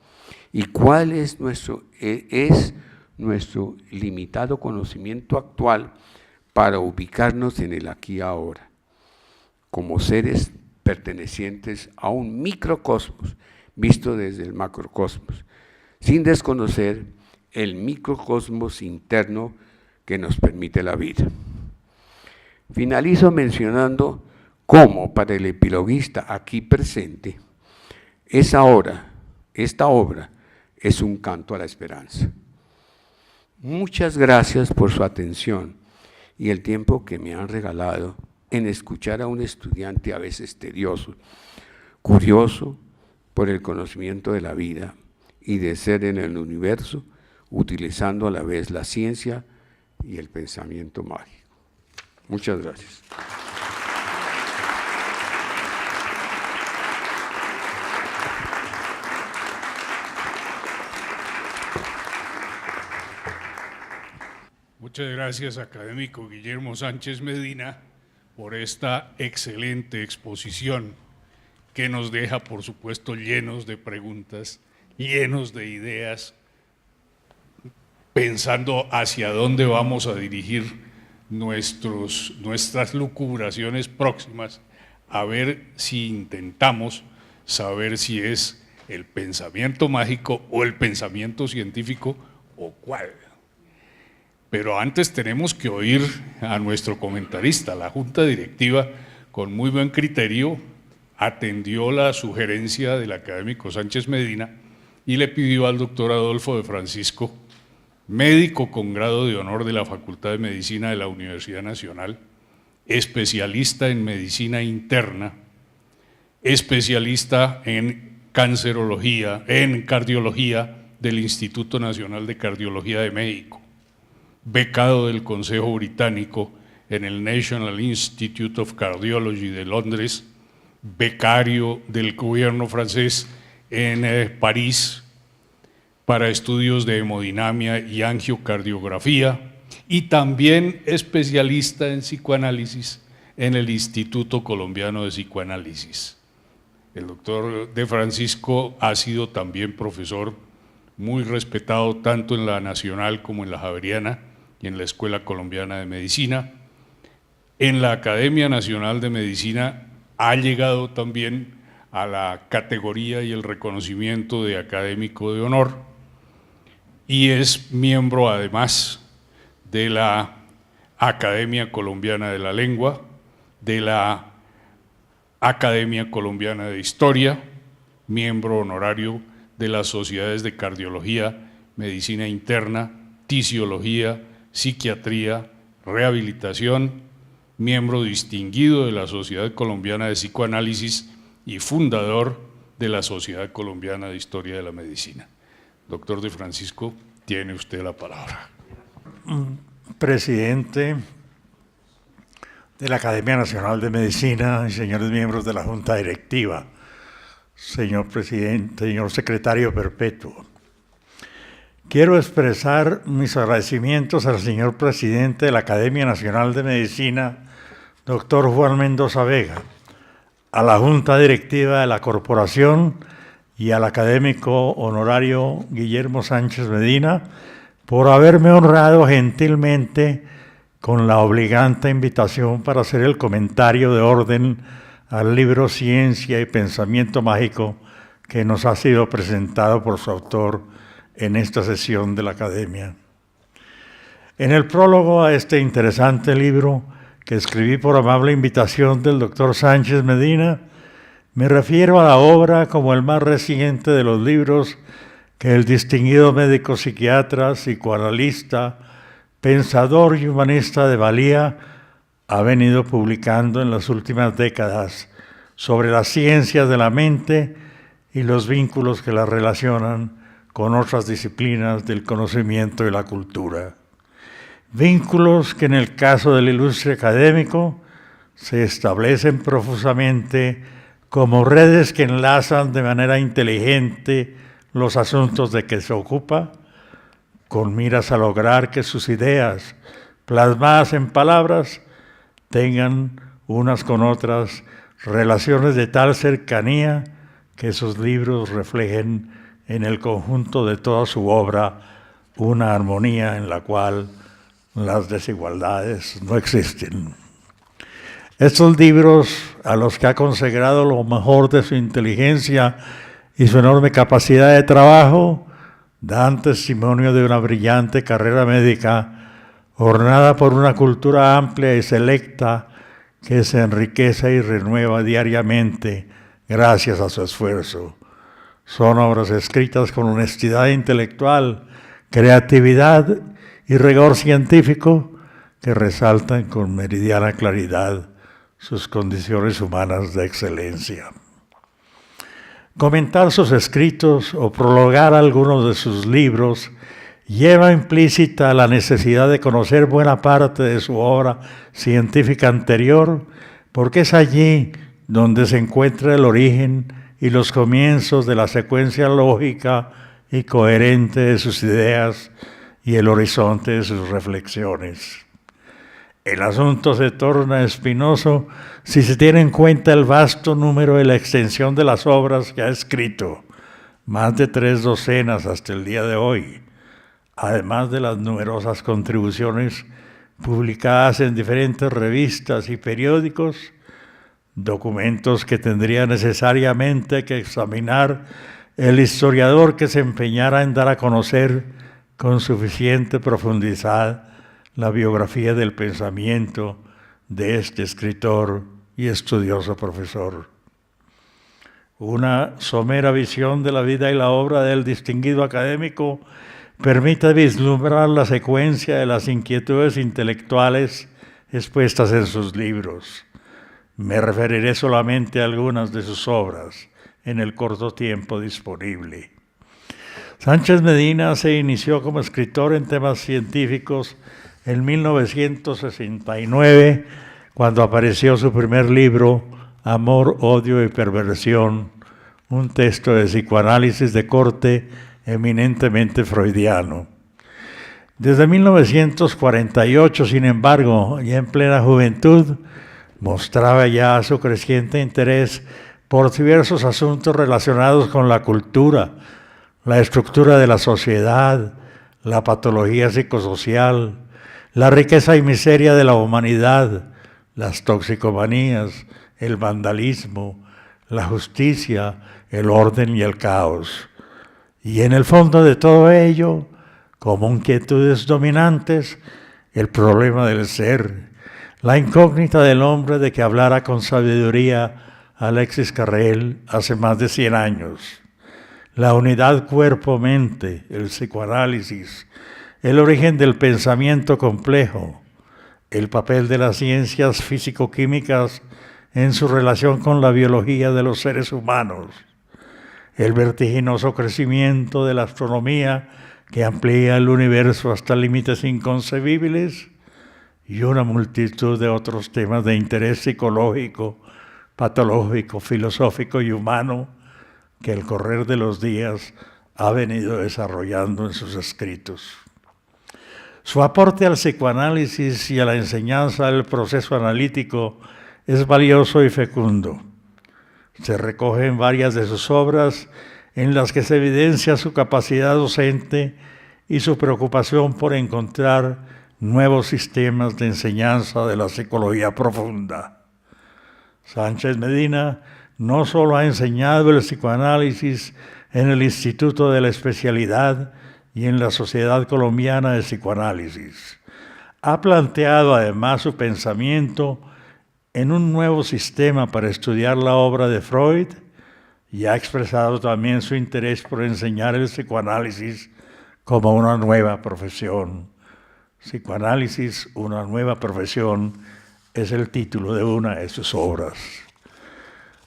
y cuál es nuestro limitado conocimiento actual para ubicarnos en el aquí y ahora, como seres pertenecientes a un microcosmos visto desde el macrocosmos, sin desconocer el microcosmos interno que nos permite la vida. Finalizo mencionando cómo para el epiloguista aquí presente, esta obra es un canto a la esperanza. Muchas gracias por su atención y el tiempo que me han regalado en escuchar a un estudiante a veces tedioso, curioso por el conocimiento de la vida y de ser en el universo, utilizando a la vez la ciencia y el pensamiento mágico. Muchas gracias. Muchas gracias, académico Guillermo Sánchez Medina, por esta excelente exposición que nos deja, por supuesto, llenos de preguntas, llenos de ideas, pensando hacia dónde vamos a dirigir nuestras lucubraciones próximas, a ver si intentamos saber si es el pensamiento mágico o el pensamiento científico o cuál. Pero antes tenemos que oír a nuestro comentarista, la Junta Directiva, con muy buen criterio, atendió la sugerencia del académico Sánchez Medina y le pidió al doctor Adolfo de Francisco, médico con grado de honor de la Facultad de Medicina de la Universidad Nacional, especialista en medicina interna, especialista en cancerología, en cardiología del Instituto Nacional de Cardiología de México, becado del Consejo Británico en el National Institute of Cardiology de Londres, becario del gobierno francés en París para estudios de hemodinamia y angiocardiografía, y también especialista en psicoanálisis en el Instituto Colombiano de Psicoanálisis. El doctor de Francisco ha sido también profesor muy respetado tanto en la Nacional como en la Javeriana y en la Escuela Colombiana de Medicina. En la Academia Nacional de Medicina ha llegado también a la categoría y el reconocimiento de académico de honor y es miembro además de la Academia Colombiana de la Lengua, de la Academia Colombiana de Historia, miembro honorario de las sociedades de cardiología, medicina interna, tisiología, psiquiatría, rehabilitación, miembro distinguido de la Sociedad Colombiana de Psicoanálisis y fundador de la Sociedad Colombiana de Historia de la Medicina. Doctor de Francisco, tiene usted la palabra. Presidente de la Academia Nacional de Medicina y señores miembros de la Junta Directiva, señor presidente, señor secretario perpetuo. Quiero expresar mis agradecimientos al señor presidente de la Academia Nacional de Medicina, doctor Juan Mendoza Vega, a la Junta Directiva de la Corporación y al académico honorario Guillermo Sánchez Medina por haberme honrado gentilmente con la obligante invitación para hacer el comentario de orden al libro Ciencia y Pensamiento Mágico que nos ha sido presentado por su autor en esta sesión de la Academia. En el prólogo a este interesante libro, que escribí por amable invitación del doctor Sánchez Medina, me refiero a la obra como el más reciente de los libros que el distinguido médico psiquiatra, psicoanalista, pensador y humanista de valía ha venido publicando en las últimas décadas sobre las ciencias de la mente y los vínculos que las relacionan con otras disciplinas del conocimiento y la cultura. Vínculos que en el caso del ilustre académico se establecen profusamente como redes que enlazan de manera inteligente los asuntos de que se ocupa, con miras a lograr que sus ideas, plasmadas en palabras, tengan unas con otras relaciones de tal cercanía que sus libros reflejen en el conjunto de toda su obra una armonía en la cual las desigualdades no existen. Estos libros, a los que ha consagrado lo mejor de su inteligencia y su enorme capacidad de trabajo, dan testimonio de una brillante carrera médica ornada por una cultura amplia y selecta que se enriquece y renueva diariamente gracias a su esfuerzo. Son obras escritas con honestidad intelectual, creatividad y rigor científico que resaltan con meridiana claridad sus condiciones humanas de excelencia. Comentar sus escritos o prologar algunos de sus libros lleva implícita la necesidad de conocer buena parte de su obra científica anterior, porque es allí donde se encuentra el origen y los comienzos de la secuencia lógica y coherente de sus ideas y el horizonte de sus reflexiones. El asunto se torna espinoso si se tiene en cuenta el vasto número y la extensión de las obras que ha escrito, más de 3 docenas hasta el día de hoy, además de las numerosas contribuciones publicadas en diferentes revistas y periódicos, documentos que tendría necesariamente que examinar el historiador que se empeñara en dar a conocer con suficiente profundidad la biografía del pensamiento de este escritor y estudioso profesor. Una somera visión de la vida y la obra del distinguido académico permite vislumbrar la secuencia de las inquietudes intelectuales expuestas en sus libros. Me referiré solamente a algunas de sus obras en el corto tiempo disponible. Sánchez Medina se inició como escritor en temas científicos en 1969, cuando apareció su primer libro, Amor, Odio y Perversión, un texto de psicoanálisis de corte eminentemente freudiano. Desde 1948, sin embargo, ya en plena juventud, mostraba ya su creciente interés por diversos asuntos relacionados con la cultura, la estructura de la sociedad, la patología psicosocial, la riqueza y miseria de la humanidad, las toxicomanías, el vandalismo, la justicia, el orden y el caos. Y en el fondo de todo ello, como inquietudes dominantes, el problema del ser, la incógnita del hombre de que hablara con sabiduría Alexis Carrel hace más de 100 años, la unidad cuerpo-mente, el psicoanálisis, el origen del pensamiento complejo, el papel de las ciencias físico-químicas en su relación con la biología de los seres humanos, el vertiginoso crecimiento de la astronomía que amplía el universo hasta límites inconcebibles y una multitud de otros temas de interés psicológico, patológico, filosófico y humano que el correr de los días ha venido desarrollando en sus escritos. Su aporte al psicoanálisis y a la enseñanza del proceso analítico es valioso y fecundo. Se recoge en varias de sus obras en las que se evidencia su capacidad docente y su preocupación por encontrar nuevos sistemas de enseñanza de la psicología profunda. Sánchez Medina no solo ha enseñado el psicoanálisis en el Instituto de la Especialidad y en la Sociedad Colombiana de Psicoanálisis, ha planteado además su pensamiento en un nuevo sistema para estudiar la obra de Freud y ha expresado también su interés por enseñar el psicoanálisis como una nueva profesión. Psicoanálisis, una nueva profesión, es el título de una de sus obras.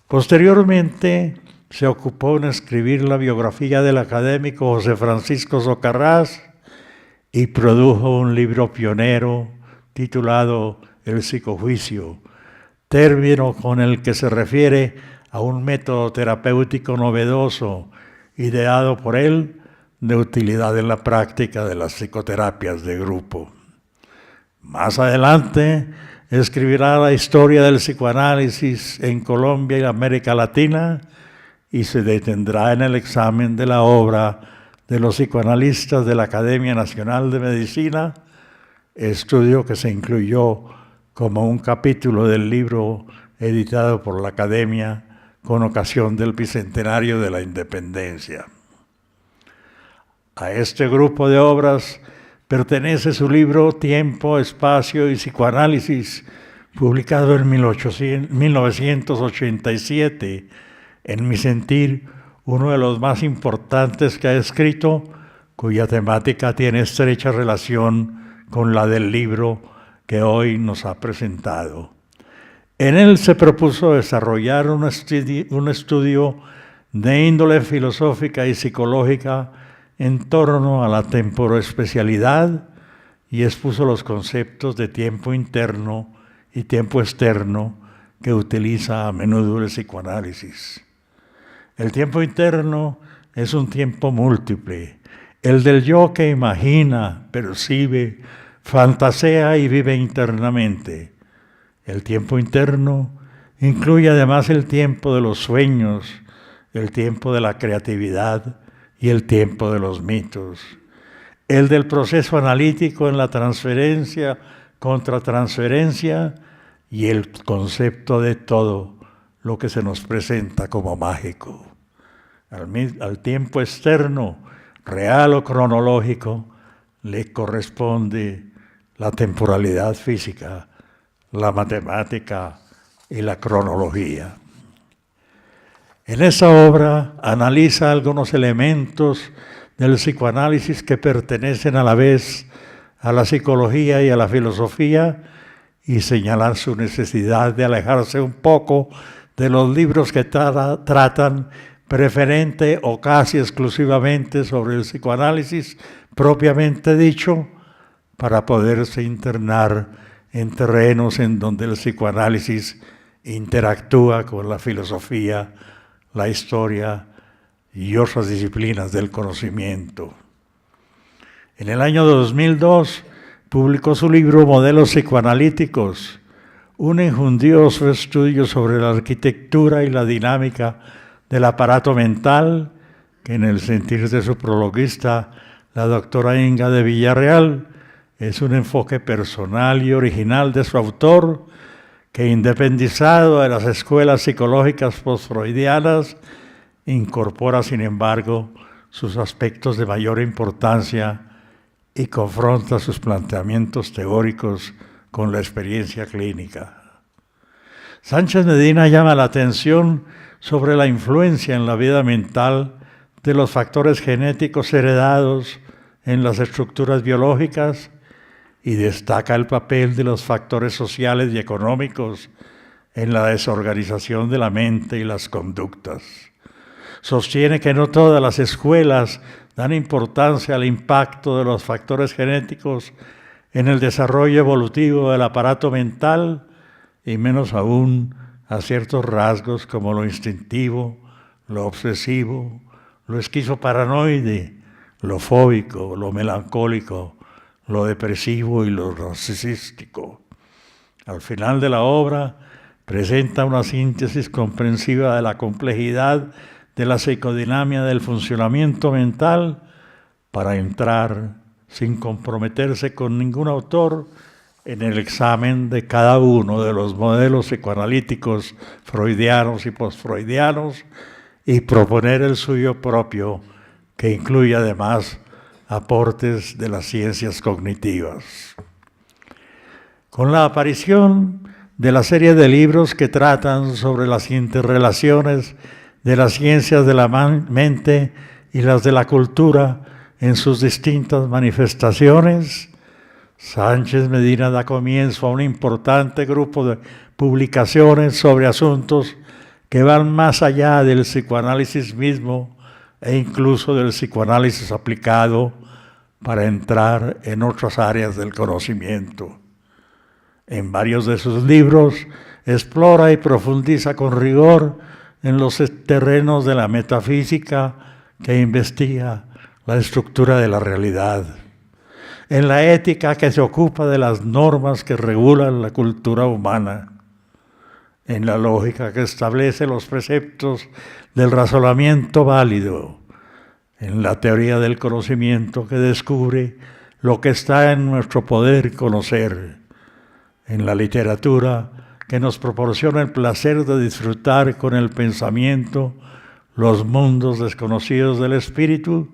Posteriormente, se ocupó en escribir la biografía del académico José Francisco Socarrás y produjo un libro pionero titulado El psicojuicio, término con el que se refiere a un método terapéutico novedoso, ideado por él, de utilidad en la práctica de las psicoterapias de grupo. Más adelante, escribirá la historia del psicoanálisis en Colombia y América Latina y se detendrá en el examen de la obra de los psicoanalistas de la Academia Nacional de Medicina, estudio que se incluyó como un capítulo del libro editado por la Academia con ocasión del bicentenario de la Independencia. A este grupo de obras pertenece su libro Tiempo, Espacio y Psicoanálisis, publicado en 1987, en mi sentir, uno de los más importantes que ha escrito, cuya temática tiene estrecha relación con la del libro que hoy nos ha presentado. En él se propuso desarrollar un estudio de índole filosófica y psicológica en torno a la temporoespecialidad y expuso los conceptos de tiempo interno y tiempo externo que utiliza a menudo el psicoanálisis. El tiempo interno es un tiempo múltiple, el del yo que imagina, percibe, fantasea y vive internamente. El tiempo interno incluye además el tiempo de los sueños, el tiempo de la creatividad y el tiempo de los mitos. El del proceso analítico en la transferencia, contratransferencia y el concepto de todo lo que se nos presenta como mágico. Al tiempo externo, real o cronológico, le corresponde la temporalidad física, la matemática y la cronología. En esa obra analiza algunos elementos del psicoanálisis que pertenecen a la vez a la psicología y a la filosofía, y señalar su necesidad de alejarse un poco de los libros que tratan preferente o casi exclusivamente sobre el psicoanálisis propiamente dicho, para poderse internar en terrenos en donde el psicoanálisis interactúa con la filosofía, la historia y otras disciplinas del conocimiento. En el año 2002 publicó su libro Modelos psicoanalíticos, un enjundioso estudio sobre la arquitectura y la dinámica del aparato mental, que en el sentir de su prologuista, la doctora Inga de Villarreal, es un enfoque personal y original de su autor, que independizado de las escuelas psicológicas postfreudianas, incorpora sin embargo sus aspectos de mayor importancia y confronta sus planteamientos teóricos con la experiencia clínica. Sánchez Medina llama la atención sobre la influencia en la vida mental de los factores genéticos heredados en las estructuras biológicas y destaca el papel de los factores sociales y económicos en la desorganización de la mente y las conductas. Sostiene que no todas las escuelas dan importancia al impacto de los factores genéticos en el desarrollo evolutivo del aparato mental y menos aún a ciertos rasgos como lo instintivo, lo obsesivo, lo esquizoparanoide, lo fóbico, lo melancólico, lo depresivo y lo narcisístico. Al final de la obra presenta una síntesis comprensiva de la complejidad de la psicodinamia del funcionamiento mental para entrar, sin comprometerse con ningún autor, en el examen de cada uno de los modelos psicoanalíticos freudianos y postfreudianos y proponer el suyo propio, que incluye además aportes de las ciencias cognitivas. Con la aparición de la serie de libros que tratan sobre las interrelaciones de las ciencias de la mente y las de la cultura en sus distintas manifestaciones, Sánchez Medina da comienzo a un importante grupo de publicaciones sobre asuntos que van más allá del psicoanálisis mismo e incluso del psicoanálisis aplicado para entrar en otras áreas del conocimiento. En varios de sus libros explora y profundiza con rigor en los terrenos de la metafísica que investiga la estructura de la realidad, en la ética que se ocupa de las normas que regulan la cultura humana, en la lógica que establece los preceptos del razonamiento válido, en la teoría del conocimiento que descubre lo que está en nuestro poder conocer, en la literatura que nos proporciona el placer de disfrutar con el pensamiento los mundos desconocidos del espíritu,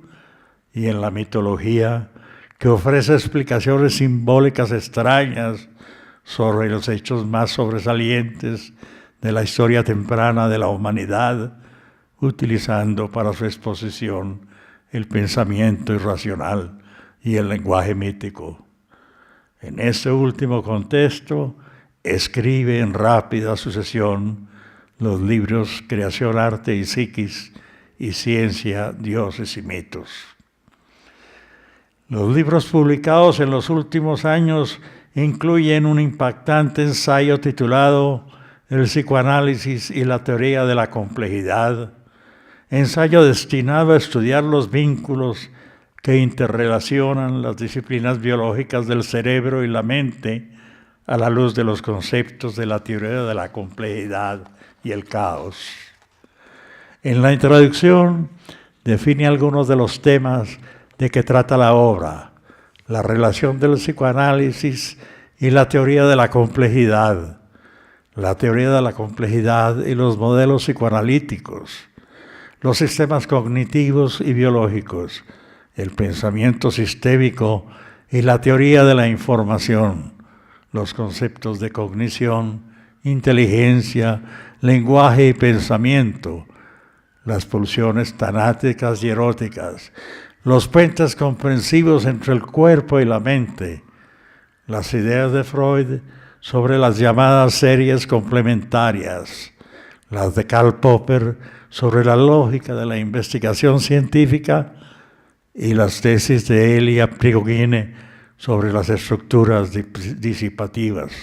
y en la mitología que ofrece explicaciones simbólicas extrañas sobre los hechos más sobresalientes de la historia temprana de la humanidad, utilizando para su exposición el pensamiento irracional y el lenguaje mítico. En este último contexto, escribe en rápida sucesión los libros Creación, Arte y Psiquis y Ciencia, Dioses y Mitos. Los libros publicados en los últimos años incluyen un impactante ensayo titulado El psicoanálisis y la teoría de la complejidad, ensayo destinado a estudiar los vínculos que interrelacionan las disciplinas biológicas del cerebro y la mente a la luz de los conceptos de la teoría de la complejidad y el caos. En la introducción define algunos de los temas de que trata la obra, la relación del psicoanálisis y la teoría de la complejidad y los modelos psicoanalíticos, los sistemas cognitivos y biológicos, el pensamiento sistémico y la teoría de la información, los conceptos de cognición, inteligencia, lenguaje y pensamiento, las pulsiones tanáticas y eróticas, los puentes comprensivos entre el cuerpo y la mente, las ideas de Freud sobre las llamadas series complementarias, las de Karl Popper sobre la lógica de la investigación científica y las tesis de Elia Prigogine sobre las estructuras disipativas.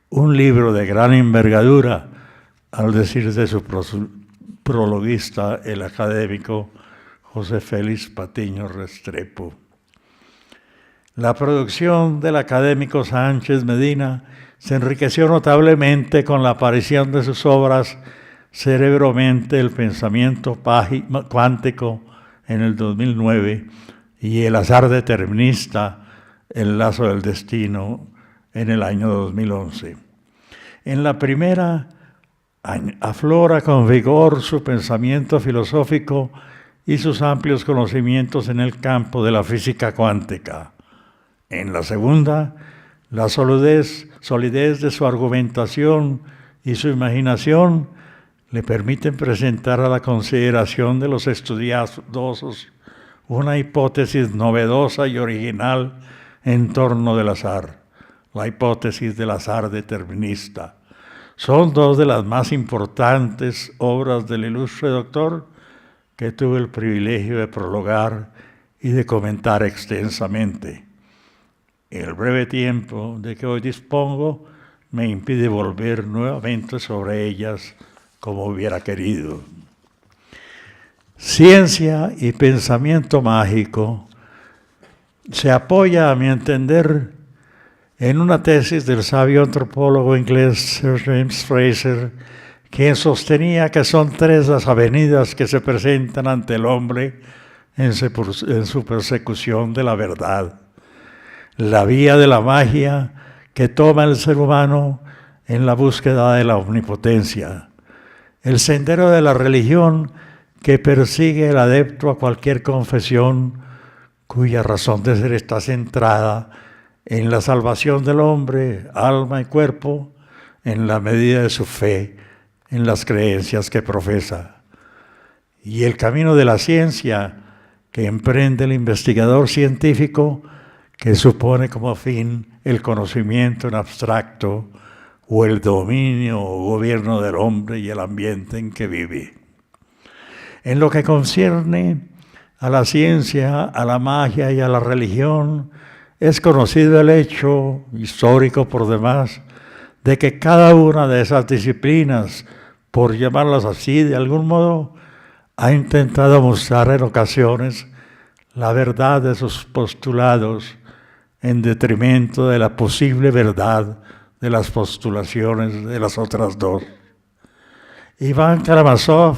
Un libro de gran envergadura, al decir de su prologuista, el académico José Félix Patiño Restrepo. La producción del académico Sánchez Medina se enriqueció notablemente con la aparición de sus obras Cerebromente, el pensamiento cuántico en el 2009 y El azar determinista, el lazo del destino en el año 2011. En la primera aflora con vigor su pensamiento filosófico y sus amplios conocimientos en el campo de la física cuántica. En la segunda, la solidez de su argumentación y su imaginación le permiten presentar a la consideración de los estudiosos una hipótesis novedosa y original en torno del azar, la hipótesis del azar determinista. Son dos de las más importantes obras del ilustre doctor que tuve el privilegio de prologar y de comentar extensamente. El breve tiempo de que hoy dispongo me impide volver nuevamente sobre ellas como hubiera querido. Ciencia y pensamiento mágico se apoya, a mi entender, en una tesis del sabio antropólogo inglés Sir James Frazer, quien sostenía que son tres las avenidas que se presentan ante el hombre en su persecución de la verdad. La vía de la magia que toma el ser humano en la búsqueda de la omnipotencia. El sendero de la religión que persigue el adepto a cualquier confesión cuya razón de ser está centrada en la salvación del hombre, alma y cuerpo, en la medida de su fe, en las creencias que profesa. Y el camino de la ciencia que emprende el investigador científico, que supone como fin el conocimiento en abstracto o el dominio o gobierno del hombre y el ambiente en que vive. En lo que concierne a la ciencia, a la magia y a la religión, es conocido el hecho, histórico por demás, de que cada una de esas disciplinas, por llamarlas así de algún modo, ha intentado mostrar en ocasiones la verdad de sus postulados en detrimento de la posible verdad de las postulaciones de las otras dos. Iván Karamazov,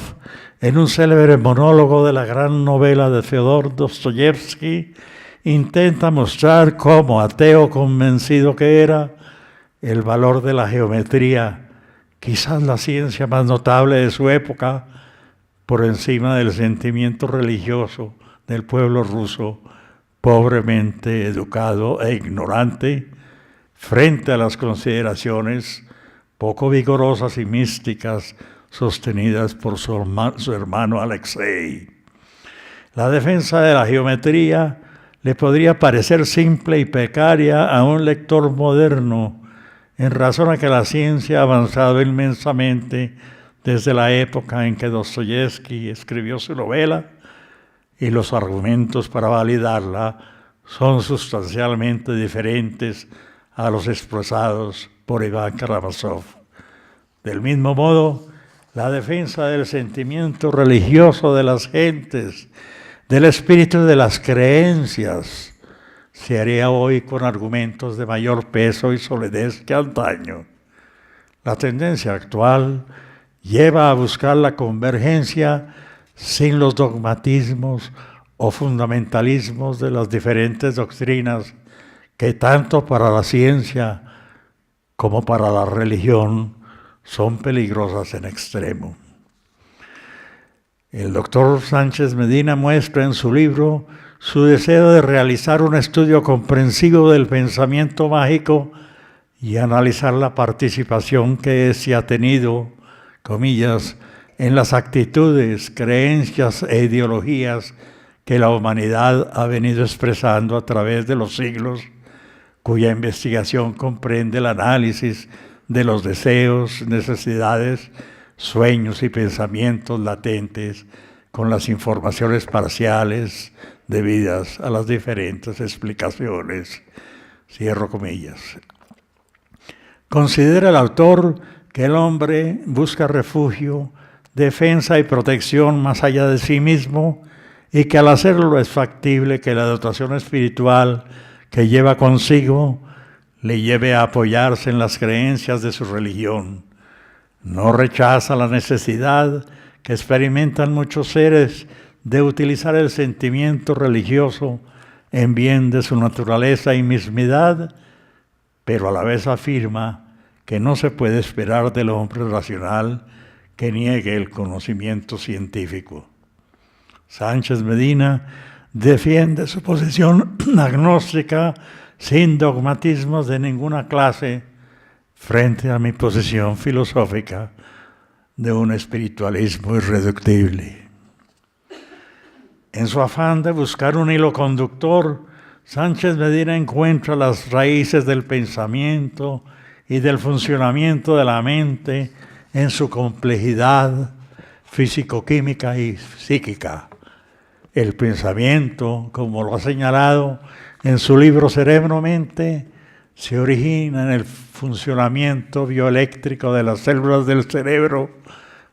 en un célebre monólogo de la gran novela de Fyodor Dostoyevsky, intenta mostrar cómo, ateo convencido que era, el valor de la geometría, quizás la ciencia más notable de su época, por encima del sentimiento religioso del pueblo ruso, pobremente educado e ignorante, frente a las consideraciones poco vigorosas y místicas sostenidas por su hermano Alexei. La defensa de la geometría le podría parecer simple y precaria a un lector moderno, en razón a que la ciencia ha avanzado inmensamente desde la época en que Dostoyevsky escribió su novela, y los argumentos para validarla son sustancialmente diferentes a los expresados por Iván Karamazov. Del mismo modo, la defensa del sentimiento religioso de las gentes, del espíritu de las creencias, se haría hoy con argumentos de mayor peso y solidez que antaño. La tendencia actual lleva a buscar la convergencia sin los dogmatismos o fundamentalismos de las diferentes doctrinas que tanto para la ciencia como para la religión son peligrosas en extremo. El doctor Sánchez Medina muestra en su libro su deseo de realizar un estudio comprensivo del pensamiento mágico y analizar la participación que se ha tenido, comillas, en las actitudes, creencias e ideologías que la humanidad ha venido expresando a través de los siglos, cuya investigación comprende el análisis de los deseos, necesidades, sueños y pensamientos latentes con las informaciones parciales debidas a las diferentes explicaciones. Cierro comillas. Considera el autor que el hombre busca refugio, defensa y protección más allá de sí mismo y que al hacerlo es factible que la dotación espiritual que lleva consigo le lleve a apoyarse en las creencias de su religión. No rechaza la necesidad que experimentan muchos seres de utilizar el sentimiento religioso en bien de su naturaleza y mismidad, pero a la vez afirma que no se puede esperar del hombre racional que niegue el conocimiento científico. Sánchez Medina defiende su posición agnóstica sin dogmatismos de ninguna clase frente a mi posición filosófica de un espiritualismo irreductible. En su afán de buscar un hilo conductor, Sánchez Medina encuentra las raíces del pensamiento y del funcionamiento de la mente en su complejidad físico-química y psíquica. El pensamiento, como lo ha señalado en su libro Cerebro-Mente, se origina en el funcionamiento bioeléctrico de las células del cerebro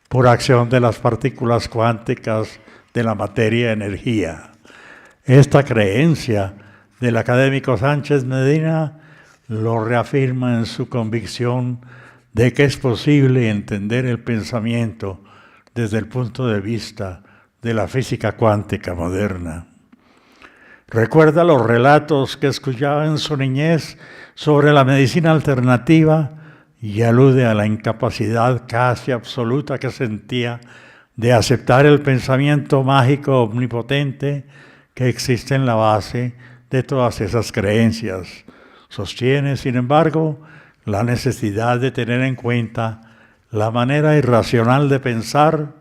por acción de las partículas cuánticas de la materia-energía. Esta creencia del académico Sánchez Medina lo reafirma en su convicción de que es posible entender el pensamiento desde el punto de vista de la física cuántica moderna. Recuerda los relatos que escuchaba en su niñez sobre la medicina alternativa y alude a la incapacidad casi absoluta que sentía de aceptar el pensamiento mágico omnipotente que existe en la base de todas esas creencias. Sostiene, sin embargo, la necesidad de tener en cuenta la manera irracional de pensar,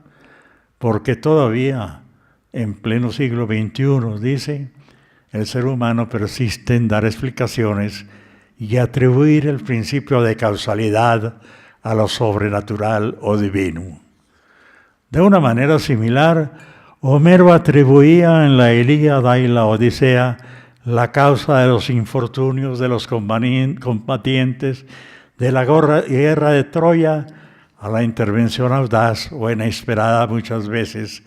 porque todavía, en pleno siglo XXI, dice, el ser humano persiste en dar explicaciones y atribuir el principio de causalidad a lo sobrenatural o divino. De una manera similar, Homero atribuía en la Ilíada y la Odisea la causa de los infortunios de los combatientes de la guerra de Troya a la intervención audaz o inesperada muchas veces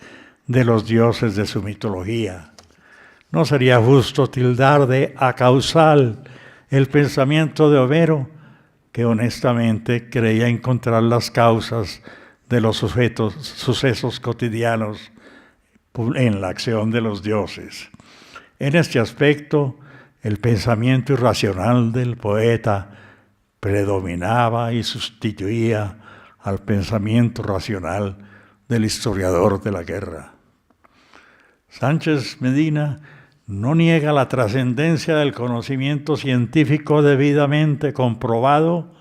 de los dioses de su mitología. No sería justo tildar de acausal el pensamiento de Homero, que honestamente creía encontrar las causas de los sucesos cotidianos en la acción de los dioses. En este aspecto, el pensamiento irracional del poeta predominaba y sustituía al pensamiento racional del historiador de la guerra. Sánchez Medina no niega la trascendencia del conocimiento científico debidamente comprobado,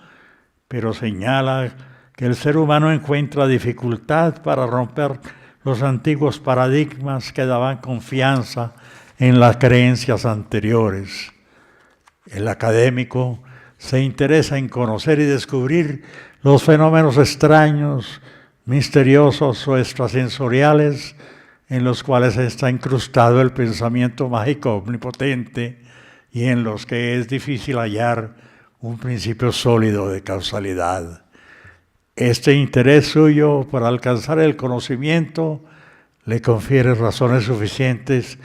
pero señala que el ser humano encuentra dificultad para romper los antiguos paradigmas que daban confianza en las creencias anteriores. El académico se interesa en conocer y descubrir los fenómenos extraños, misteriosos o extrasensoriales en los cuales está incrustado el pensamiento mágico omnipotente y en los que es difícil hallar un principio sólido de causalidad. Este interés suyo por alcanzar el conocimiento le confiere razones suficientes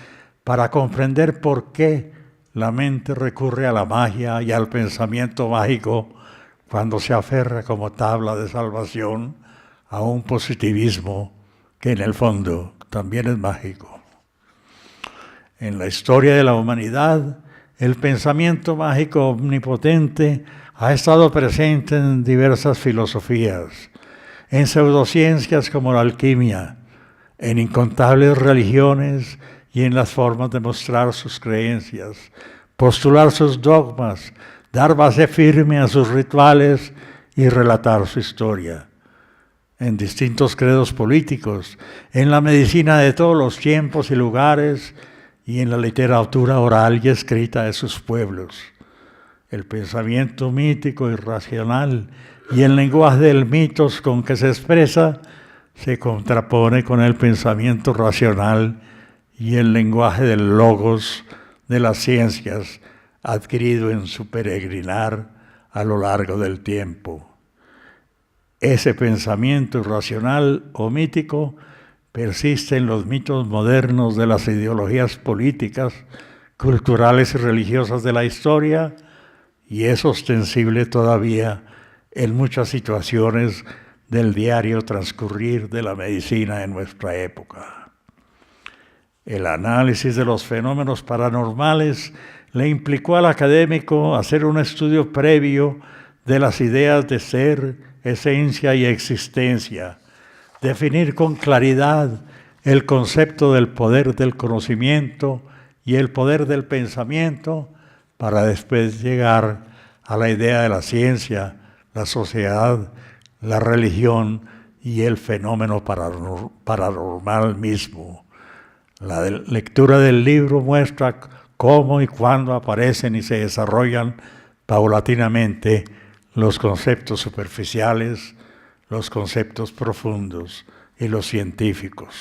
para comprender por qué la mente recurre a la magia y al pensamiento mágico cuando se aferra como tabla de salvación a un positivismo que en el fondo también es mágico. En la historia de la humanidad, el pensamiento mágico omnipotente ha estado presente en diversas filosofías, en pseudociencias como la alquimia, en incontables religiones y en las formas de mostrar sus creencias, postular sus dogmas, dar base firme a sus rituales y relatar su historia. en distintos credos políticos, en la medicina de todos los tiempos y lugares y en la literatura oral y escrita de sus pueblos. El pensamiento mítico y racional y el lenguaje del mitos con que se expresa se contrapone con el pensamiento racional y el lenguaje del logos de las ciencias adquirido en su peregrinar a lo largo del tiempo. Ese pensamiento irracional o mítico persiste en los mitos modernos de las ideologías políticas, culturales y religiosas de la historia y es ostensible todavía en muchas situaciones del diario transcurrir de la medicina en nuestra época. El análisis de los fenómenos paranormales le implicó al académico hacer un estudio previo de las ideas de ser, esencia y existencia, definir con claridad el concepto del poder del conocimiento y el poder del pensamiento para después llegar a la idea de la ciencia, la sociedad, la religión y el fenómeno paranormal mismo. La lectura del libro muestra cómo y cuándo aparecen y se desarrollan paulatinamente los conceptos superficiales, los conceptos profundos y los científicos.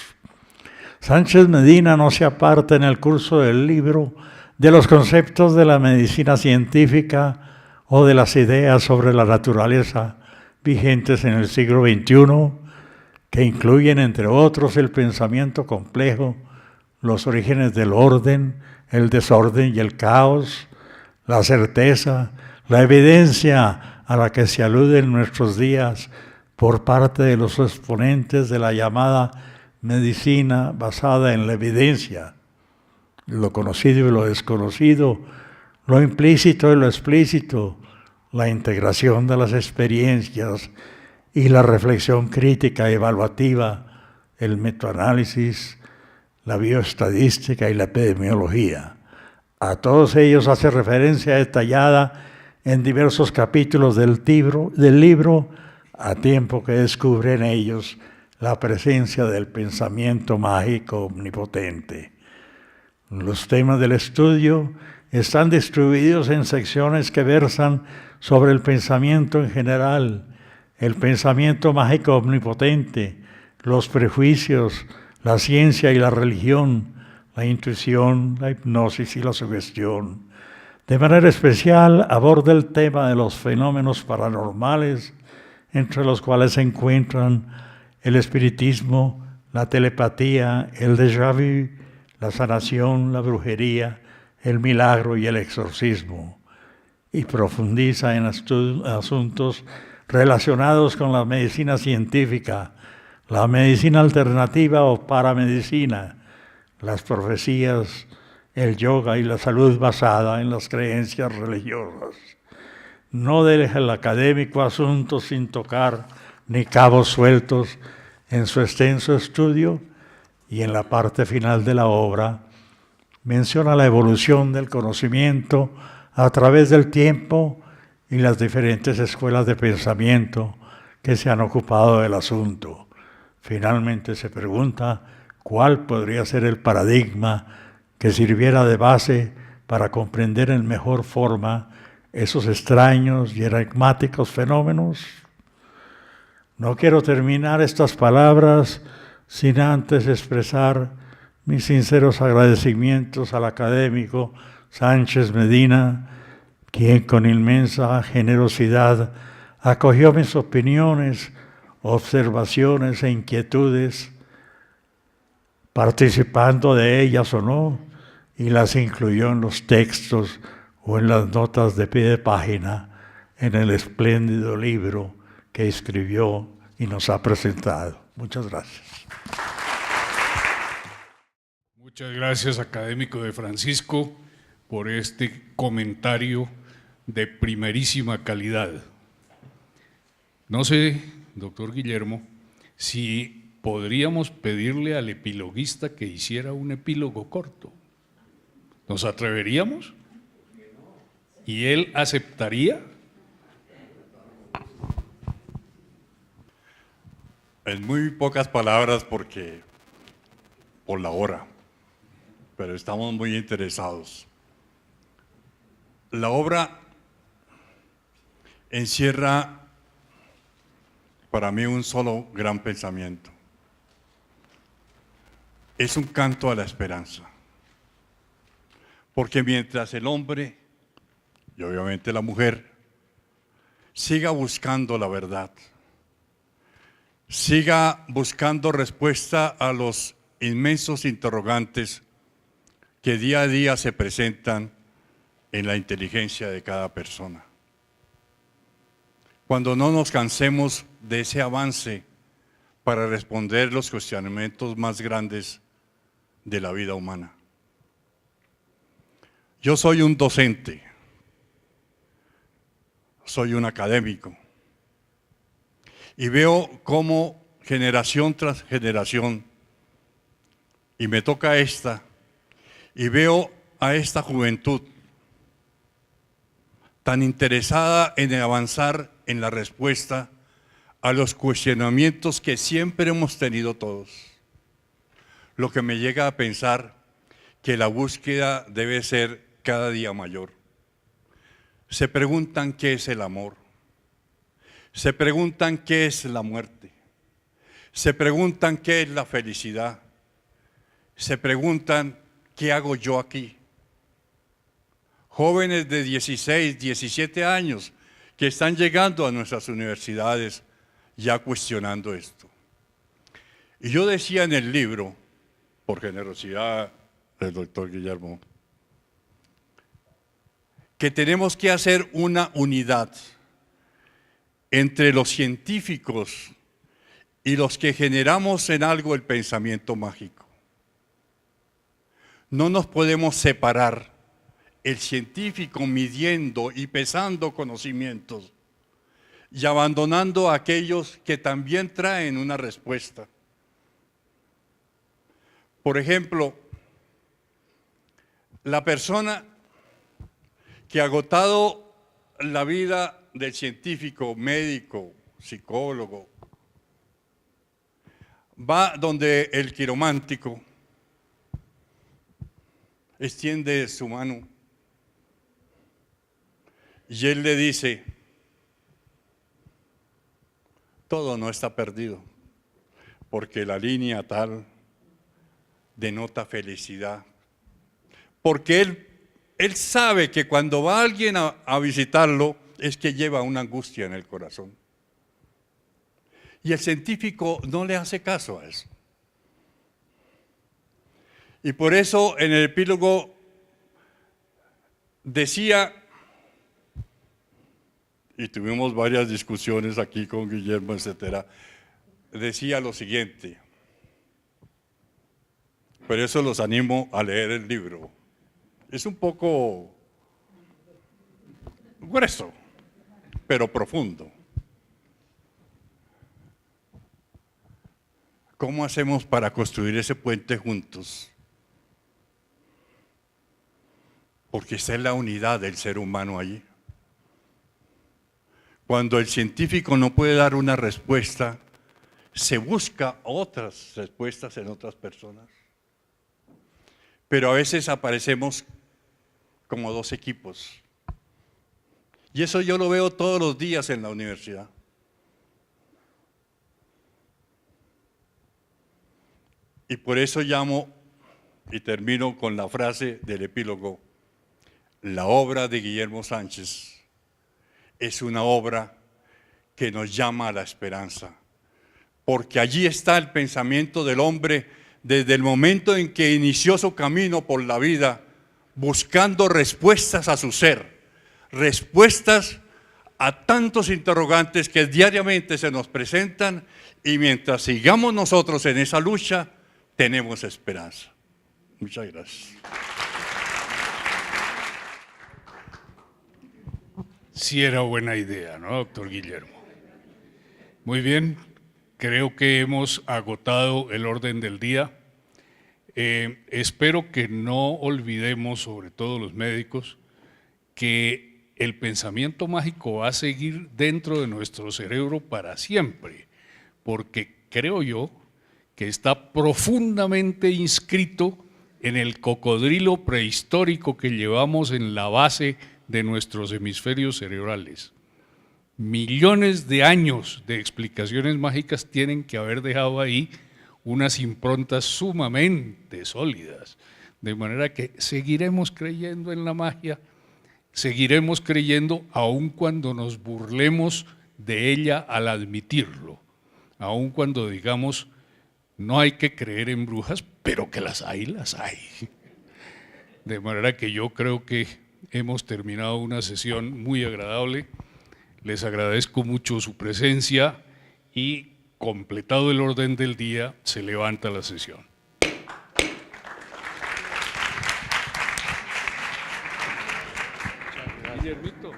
Sánchez Medina no se aparta en el curso del libro de los conceptos de la medicina científica o de las ideas sobre la naturaleza vigentes en el siglo XXI, que incluyen, entre otros, el pensamiento complejo, los orígenes del orden, el desorden y el caos, la certeza, la evidencia a la que se alude en nuestros días por parte de los exponentes de la llamada medicina basada en la evidencia, lo conocido y lo desconocido, lo implícito y lo explícito, la integración de las experiencias y la reflexión crítica y evaluativa, el metaanálisis, la bioestadística y la epidemiología. A todos ellos hace referencia detallada en diversos capítulos del libro, a tiempo que descubre en ellos la presencia del pensamiento mágico omnipotente. Los temas del estudio están distribuidos en secciones que versan sobre el pensamiento en general, el pensamiento mágico omnipotente, los prejuicios, la ciencia y la religión, la intuición, la hipnosis y la sugestión. De manera especial aborda el tema de los fenómenos paranormales, entre los cuales se encuentran el espiritismo, la telepatía, el déjà vu, la sanación, la brujería, el milagro y el exorcismo, y profundiza en asuntos relacionados con la medicina científica, la medicina alternativa o paramedicina, las profecías, el yoga y la salud basada en las creencias religiosas. No deja el académico asuntos sin tocar ni cabos sueltos en su extenso estudio y en la parte final de la obra menciona la evolución del conocimiento a través del tiempo y las diferentes escuelas de pensamiento que se han ocupado del asunto. Finalmente se pregunta cuál podría ser el paradigma que sirviera de base para comprender en mejor forma esos extraños y enigmáticos fenómenos. No quiero terminar estas palabras sin antes expresar mis sinceros agradecimientos al académico Sánchez Medina, quien con inmensa generosidad acogió mis opiniones, observaciones e inquietudes, participando de ellas o no, y las incluyó en los textos o en las notas de pie de página en el espléndido libro que escribió y nos ha presentado. Muchas gracias. Muchas gracias, académico de Francisco, por este comentario de primerísima calidad. No sé, doctor Guillermo, si podríamos pedirle al epiloguista que hiciera un epílogo corto. ¿Nos atreveríamos? ¿Y él aceptaría? En muy pocas palabras porque por la hora, pero estamos muy interesados. La obra encierra para mí un solo gran pensamiento. Es un canto a la esperanza. Porque mientras el hombre, y obviamente la mujer, siga buscando la verdad, siga buscando respuesta a los inmensos interrogantes que día a día se presentan en la inteligencia de cada persona. Cuando no nos cansemos de ese avance para responder los cuestionamientos más grandes de la vida humana. Yo soy un docente, soy un académico y veo cómo generación tras generación, y me toca esta, y veo a esta juventud tan interesada en avanzar en la respuesta a los cuestionamientos que siempre hemos tenido todos. Lo que me llega a pensar que la búsqueda debe ser cada día mayor. Se preguntan qué es el amor, se preguntan qué es la muerte, se preguntan qué es la felicidad, se preguntan qué hago yo aquí. Jóvenes de 16, 17 años que están llegando a nuestras universidades ya cuestionando esto. Y yo decía en el libro, por generosidad del doctor Guillermo, que tenemos que hacer una unidad entre los científicos y los que generamos en algo el pensamiento mágico. No nos podemos separar, el científico midiendo y pesando conocimientos y abandonando a aquellos que también traen una respuesta. Por ejemplo, la persona que ha agotado la vida del científico, médico, psicólogo, va donde el quiromántico, extiende su mano y él le dice, todo no está perdido, porque la línea tal denota felicidad, porque él sabe que cuando va alguien a visitarlo es que lleva una angustia en el corazón. Y el científico no le hace caso a eso. Y por eso en el epílogo decía, y tuvimos varias discusiones aquí con Guillermo, etcétera, decía lo siguiente, por eso los animo a leer el libro. Es un poco grueso, pero profundo. ¿Cómo hacemos para construir ese puente juntos? Porque esa es la unidad del ser humano allí. Cuando el científico no puede dar una respuesta, se busca otras respuestas en otras personas. Pero a veces aparecemos como dos equipos. Y eso yo lo veo todos los días en la universidad. Y por eso llamo, y termino con la frase del epílogo, la obra de Guillermo Sánchez es una obra que nos llama a la esperanza, porque allí está el pensamiento del hombre desde el momento en que inició su camino por la vida, buscando respuestas a su ser, respuestas a tantos interrogantes que diariamente se nos presentan, y mientras sigamos nosotros en esa lucha, tenemos esperanza. Muchas gracias. Sí era buena idea, ¿no, doctor Guillermo? Muy bien, creo que hemos agotado el orden del día. Espero que no olvidemos, sobre todo los médicos, que el pensamiento mágico va a seguir dentro de nuestro cerebro para siempre, porque creo yo, que está profundamente inscrito en el cocodrilo prehistórico que llevamos en la base de nuestros hemisferios cerebrales. Millones de años de explicaciones mágicas tienen que haber dejado ahí unas improntas sumamente sólidas, de manera que seguiremos creyendo en la magia, seguiremos creyendo aun cuando nos burlemos de ella al admitirlo, aun cuando digamos no hay que creer en brujas, pero que las hay, las hay. De manera que yo creo que hemos terminado una sesión muy agradable. Les agradezco mucho su presencia y, completado el orden del día, se levanta la sesión. Guillermito.